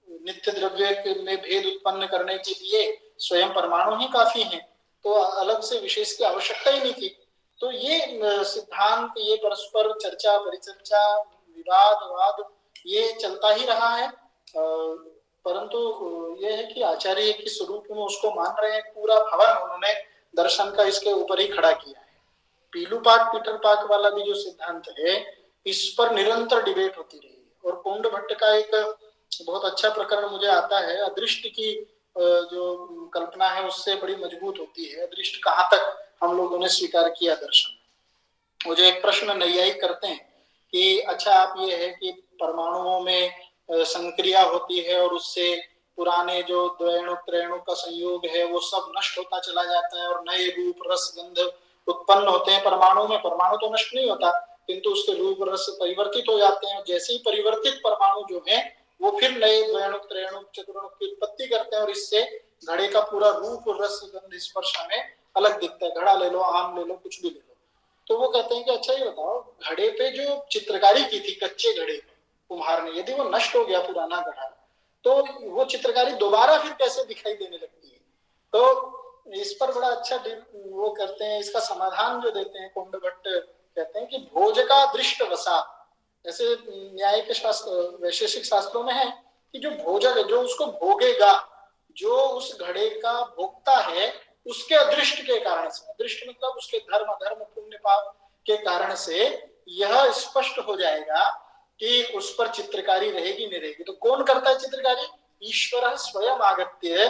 नित्य द्रव्य में भेद उत्पन्न करने के लिए स्वयं परमाणु ही काफी हैं, तो अलग से विशेष की आवश्यकता ही नहीं थी। तो ये सिद्धांत, ये परस्पर चर्चा परिचर्चा विवाद वाद ये चलता ही रहा है, परंतु यह है कि आचार्य किस रूप में उसको मान रहे हैं, पूरा भवन उन्होंने दर्शन का इसके ऊपर ही खड़ा किया है। पीलूपाक पीटरपाक वाला भी जो सिद्धांत है, इस पर निरंतर डिबेट होती रही है। और कुंड भट्ट का एक बहुत अच्छा प्रकरण मुझे आता है, अदृष्ट की जो कल्पना है उससे बड़ी मजबूत होती है, अदृष्ट कहाँ तक हम लोगों ने स्वीकार किया दर्शन। मुझे एक प्रश्न नैयायिक करते हैं कि अच्छा आप ये है कि परमाणुओं में संक्रिया होती है और उससे पुराने जो द्वैणु त्रैणु का संयोग है वो सब नष्ट होता चला जाता है और नए रूप रस गंध उत्पन्न होते हैं परमाणु में। परमाणु तो नष्ट नहीं होता, किंतु उसके रूप रस परिवर्तित हो जाते हैं। जैसे ही परिवर्तित परमाणु जो है वो फिर नए द्वैणु त्रैणु चतुर्णु की उत्पत्ति करते हैं और इससे घड़े का पूरा रूप रस गंध स्पर्श हमें अलग दिखता है। घड़ा ले लो, आम ले लो, कुछ भी ले लो। तो वो कहते हैं कि अच्छा ये बताओ, घड़े पे जो चित्रकारी की थी कच्चे घड़े पे कुम्हार ने, यदि वो नष्ट हो गया पुराना घड़ा, तो वो चित्रकारी दोबारा फिर कैसे दिखाई देने लगती है। तो इस पर बड़ा अच्छा वो करते हैं, इसका समाधान जो देते हैं कुंड भट्ट, कहते हैं कि भोज का दृष्ट वसा, ऐसे न्याय के शास्त्र वैशेषिक शास्त्रों में है कि जो भोजक है, जो उसको भोगेगा, जो उस घड़े का भोक्ता है, उसके अदृष्ट के कारण से, अदृष्ट मतलब उसके धर्म अधर्म पुण्य पाप के कारण से यह स्पष्ट हो जाएगा कि उस पर चित्रकारी रहेगी नहीं रहेगी। तो कौन करता है चित्रकारी? ईश्वर स्वयं आगत्य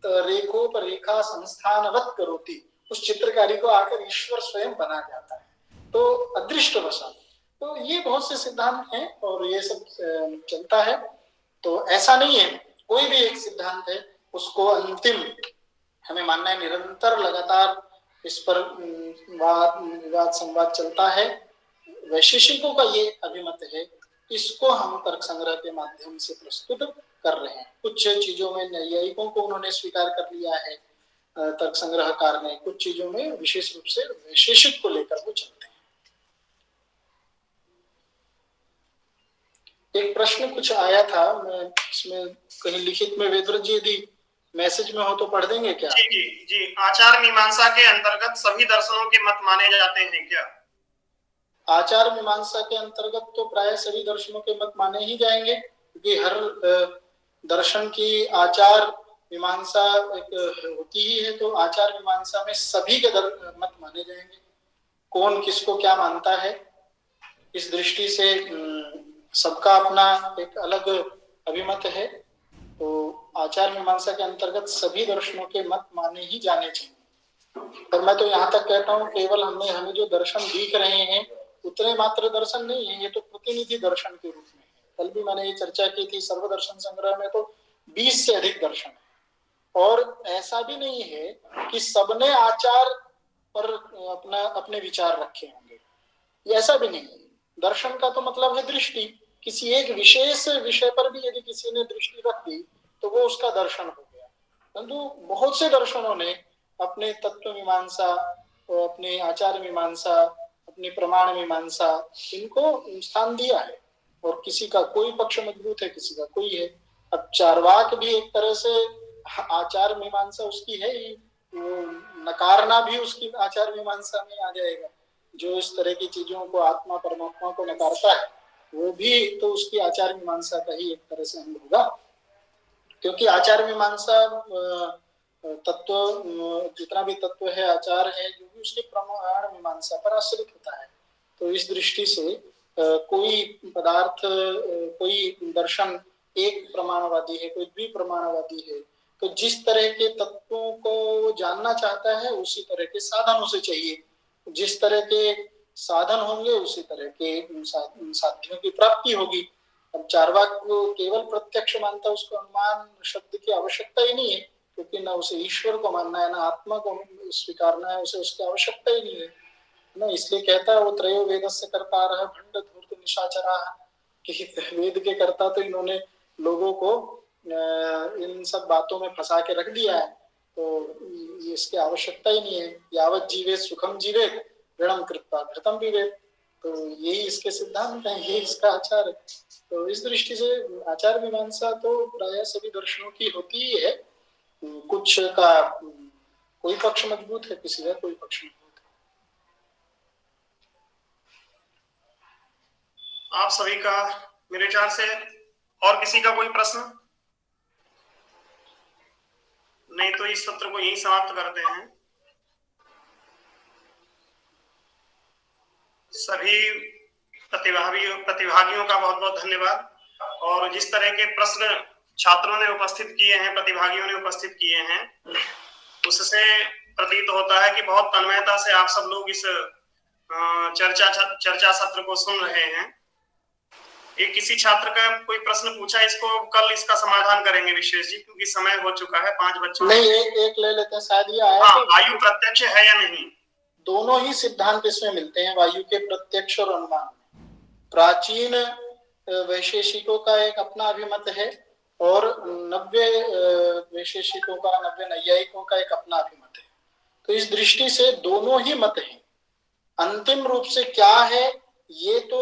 रेखोपरेखा संस्थानवत करोति, उस चित्रकारी को आकर ईश्वर स्वयं बना जाता है, तो अदृष्ट वशा। तो ये बहुत से सिद्धांत हैं और ये सब चलता है। तो ऐसा नहीं है, कोई भी एक सिद्धांत है उसको अंतिम हमें मानना है, निरंतर लगातार इस पर वाद विवाद संवाद चलता है। वैशेषिकों का ये अभिमत है, इसको हम तर्क संग्रह के माध्यम से प्रस्तुत कर रहे हैं। कुछ चीजों में नैयायिकों को उन्होंने स्वीकार कर लिया है तर्क संग्रहकार ने, कुछ चीजों में विशेष रूप से वैशेषिक को लेकर वो चलते हैं। एक प्रश्न कुछ आया था, मैं इसमें कहीं लिखित में वेदव्रत जी यदि मैसेज में हो तो पढ़ देंगे क्या? जी जी जी। आचार मीमांसा के अंतर्गत सभी दर्शनों के मत माने जाते हैं क्या? आचार मीमांसा के अंतर्गत तो प्राय सभी दर्शनों के मत माने ही जाएंगे, क्योंकि हर दर्शन की आचार मीमांसा होती ही है, तो आचार मीमांसा में सभी के मत माने जाएंगे। कौन किसको क्या मानता है, इस दृष्टि से सबका अपना एक अलग अभिमत है। तो आचार मीमांसा के अंतर्गत सभी दर्शनों के मत माने ही जाने चाहिए। और मैं तो यहाँ तक कहता हूँ, केवल हमें जो दर्शन दिख रहे हैं उतने मात्र दर्शन नहीं है, ये तो प्रतिनिधि दर्शन के रूप में है। कल भी मैंने ये चर्चा की थी, सर्वदर्शन संग्रह में तो 20 से अधिक दर्शन है। और ऐसा भी नहीं है कि सबने आचार पर अपने विचार रखे होंगे, ऐसा भी नहीं है। दर्शन का तो मतलब है दृष्टि, किसी एक विशेष विषय पर भी यदि किसी ने दृष्टि रख दी तो वो उसका दर्शन हो गया। परंतु बहुत से दर्शनों ने अपने तत्व मीमांसा, अपने आचार मीमांसा, अपनी प्रमाण मीमांसा, इनको स्थान दिया है। और किसी का कोई पक्ष मजबूत है, किसी का कोई है। अब चार्वाक भी एक तरह से आचार मीमांसा उसकी है ही, नकारना भी उसकी आचार मीमांसा में आ जाएगा। जो इस तरह की चीजों को, आत्मा परमात्मा को नकारता है, वो भी तो उसकी आचार मीमांसा का ही एक तरह से अंग होगा। क्योंकि आचार मीमांसा तत्व, जितना भी तत्व है, आचार है, जो भी उसके प्रमाण मीमांसा पर आश्रित होता है। तो इस दृष्टि से कोई पदार्थ, कोई दर्शन एक प्रमाणवादी है, कोई द्विप्रमाणवादी है, तो जिस तरह के तत्वों को जानना चाहता है उसी तरह के साधन उसे चाहिए। जिस तरह के साधन होंगे उसी तरह के साध्यों की प्राप्ति होगी। अब चार्वाक को केवल प्रत्यक्ष मानता, उसको अनुमान शब्द की आवश्यकता ही नहीं है, क्योंकि ना उसे ईश्वर को मानना है, ना आत्मा को स्वीकारना है, उसे उसकी आवश्यकता ही नहीं है ना। इसलिए कहता है वो त्रयो वेदस्य कर्तारः भंड धूर्त निशाचराः, कि वेद के कर्ता तो इन्होंने लोगों को इन सब बातों में फंसा के रख दिया है, तो इसकी आवश्यकता ही नहीं है। यावत जीवे सुखम जीवे ऋणम कृत्वा घृतम पीवेत्। तो यही इसके सिद्धांत हैं, यही इसका आचार है। तो इस दृष्टि से आचार मीमांसा तो प्राय सभी दर्शनों की होती ही है। कुछ का कोई पक्ष मजबूत है, किसी का कोई पक्ष मजबूत है। आप सभी का मेरे विचार से, और किसी का कोई प्रश्न नहीं तो इस सत्र को यहीं समाप्त करते हैं। सभी प्रतिभागियों का बहुत बहुत धन्यवाद। और जिस तरह के प्रश्न छात्रों ने उपस्थित किए हैं, प्रतिभागियों ने उपस्थित किए हैं, उससे प्रतीत होता है कि बहुत तन्मयता से आप सब लोग इस चर्चा सत्र को सुन रहे हैं। एक किसी छात्र का कोई प्रश्न पूछा, इसको कल इसका समाधान करेंगे विशेष जी, क्योंकि समय हो चुका है 5 बच्चों। नहीं, एक ले लेते हैं, शायद ये आया। हाँ, वायु प्रत्यक्ष है या नहीं? दोनों ही सिद्धांत इसमें मिलते हैं, वायु के प्रत्यक्ष और अनुमान। प्राचीन वैशेषिकों का एक अपना अभिमत है और नव्य वैशेषिकों का, नव्य नैयायिकों का एक अपना अभिमत है। तो इस दृष्टि से दोनों ही मत हैं। अंतिम रूप से क्या है ये तो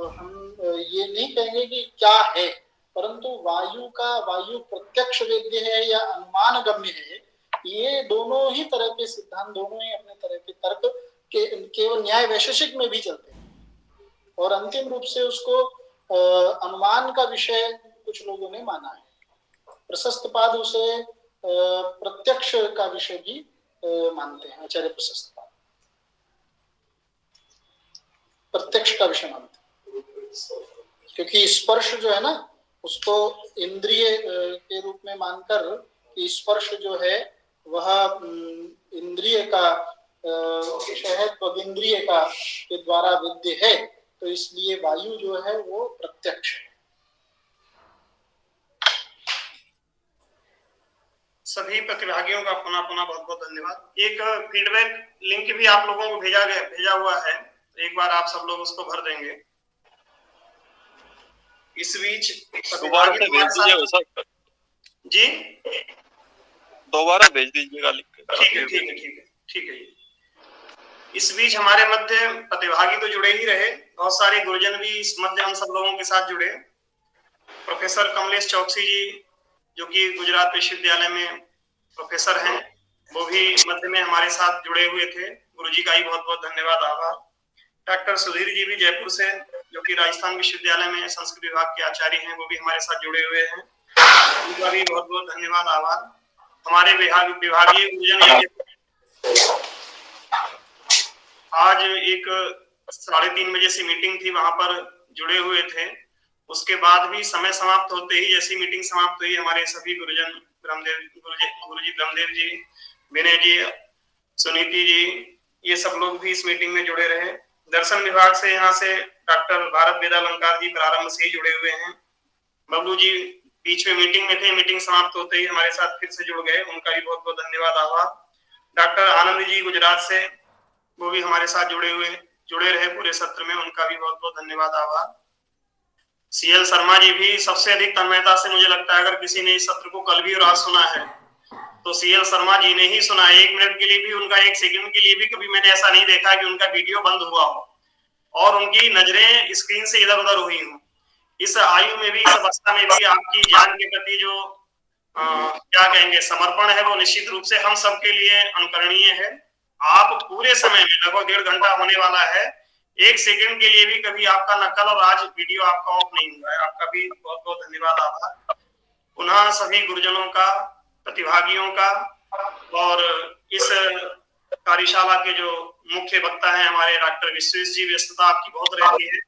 हम ये नहीं कहेंगे कि क्या है, परंतु वायु प्रत्यक्ष वेद्य है या अनुमान गम्य है, ये दोनों ही तरह के सिद्धांत, दोनों ही अपने तरह के तर्क के केवल न्याय वैशेषिक में भी चलते हैं। और अंतिम रूप से उसको अनुमान का विषय कुछ लोगों ने माना है। प्रशस्तपाद उसे प्रत्यक्ष का विषय भी मानते हैं। आचार्य प्रशस्तपाद प्रत्यक्ष का विषय मानते हैं, क्योंकि स्पर्श जो है ना, उसको इंद्रिय के रूप में मानकर कि स्पर्श जो है वह इंद्रिय का विषय है, त्वगिंद्रिय का के द्वारा विद्य है, तो इसलिए वायु जो है वो प्रत्यक्ष है। सभी प्रतिभागियों का पुनः बहुत बहुत धन्यवाद। एक फीडबैक लिंक भी आप लोगों को भेजा हुआ है, एक बार आप सब लोग उसको भर देंगे। इस बीच दोबारा से भेज दीजिएगा सर जी, दोबारा भेज दीजिएगा लिंक। ठीक है। इस बीच हमारे मध्य प्रतिभागी तो जुड़े ही रहे, बहुत सारे गुरुजन भी इस मध्य हम सब लोगों के साथ जुड़े। प्रोफेसर कमलेश चौकसी जी जो कि गुजरात विश्वविद्यालय में प्रोफेसर हैं, वो भी मध्य में हमारे साथ जुड़े हुए थे, गुरुजी का ही बहुत बहुत धन्यवाद, आभार। डॉक्टर सुधीर जी भी जयपुर से, जो कि राजस्थान विश्वविद्यालय में संस्कृत विभाग के आचार्य हैं, वो भी हमारे साथ जुड़े हुए हैं, उनका भी बहुत बहुत धन्यवाद, आभार। हमारे विभागीय गुरुजन आज एक 3:30 बजे से मीटिंग थी, वहां पर जुड़े हुए थे। उसके बाद भी समय समाप्त होते ही जैसी मीटिंग समाप्त हुई, हमारे सभी गुरुजन गुरुजी ब्रह्मदेव जी, विनय जी, सुनीति जी, ये सब लोग भी इस मीटिंग में जुड़े रहे। दर्शन विभाग से यहाँ से डॉक्टर भारत वेदालंकार जी प्रारंभ से ही जुड़े हुए हैं। बबलू जी बीच में मीटिंग में थे, मीटिंग समाप्त होते ही हमारे साथ फिर से जुड़ गए, उनका भी बहुत बहुत धन्यवाद, आभार। डॉक्टर आनंद जी गुजरात से, वो भी हमारे साथ जुड़े रहे पूरे सत्र में, उनका भी बहुत बहुत धन्यवाद, आभार। सीएल शर्मा जी भी सबसे अधिक तन्मयता से, मुझे लगता है अगर किसी ने इस सत्र को कल भी और आज सुना है तो सीएल शर्मा जी ने ही सुना है। 1 मिनट के लिए भी, उनका 1 सेकंड के लिए भी कभी मैंने ऐसा नहीं देखा कि उनका वीडियो बंद हुआ हो और उनकी नजरें स्क्रीन से इधर उधर हुई हो। इस आयु में भी, इस अवस्था में भी आपकी ज्ञान के प्रति जो क्या कहेंगे समर्पण है, वो निश्चित रूप से हम सबके लिए अनुकरणीय है। आप पूरे समय में, लगभग 1.5 घंटा होने वाला है, 1 सेकंड के लिए भी कभी आपका न कल और आज वीडियो आपका ऑफ नहीं हुआ है, आपका भी बहुत बहुत धन्यवाद, आभार। पुनः सभी गुरुजनों का, प्रतिभागियों का और इस कार्यशाला के जो मुख्य वक्ता हैं हमारे डॉक्टर विश्वेश जी, व्यस्तता आपकी बहुत रहती है,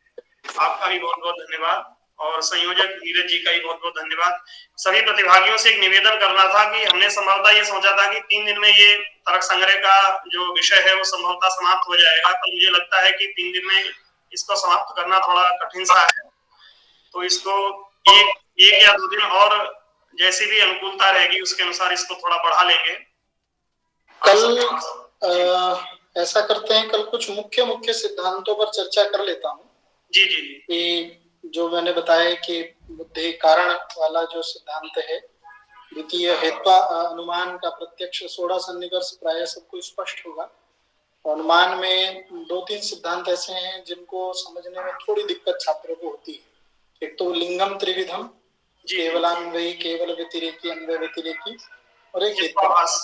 आपका भी बहुत बहुत धन्यवाद। और संयोजक नीरज जी का भी बहुत बहुत धन्यवाद। सभी प्रतिभागियों से एक निवेदन करना था कि हमने संभवतः ये सोचा था कि 3 दिन में ये तर्क संग्रह का जो विषय है वो संभवतः समाप्त हो जाएगा, पर मुझे लगता है कि 3 दिन में इसको समाप्त करना थोड़ा कठिन सा है, तो इसको एक या 2 दिन और जैसी भी अनुकूलता रहेगी उसके अनुसार इसको थोड़ा बढ़ा लेंगे। कल ऐसा करते हैं, कल कुछ मुख्य सिद्धांतों पर चर्चा कर लेता हूँ। जी। कि जो मैंने बताया कि बुद्धि कारण वाला जो सिद्धांत है, द्वितीय हेतु अनुमान का प्रत्यक्ष 16 सन्निकर्ष प्राय सबको स्पष्ट होगा। अनुमान में 2-3 सिद्धांत ऐसे हैं जिनको समझने में थोड़ी दिक्कत छात्रों को होती है। एक तो लिंगम त्रिविधम, केवलान्वयी, केवल व्यतिरेकी, अन्वय व्यतिरेकी, और एक हेतुवास।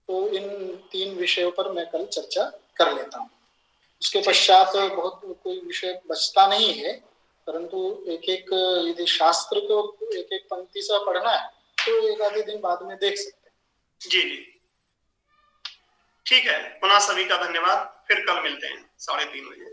तो इन 3 विषयों पर मैं कल चर्चा कर लेता हूँ। उसके पश्चात बहुत कोई विषय बचता नहीं है, परंतु एक यदि शास्त्र को एक पंक्ति से पढ़ना है तो 1 आधे दिन बाद में देख सकते हैं। जी, ठीक है। पुनः सभी का धन्यवाद, फिर कल मिलते हैं 3:30 बजे।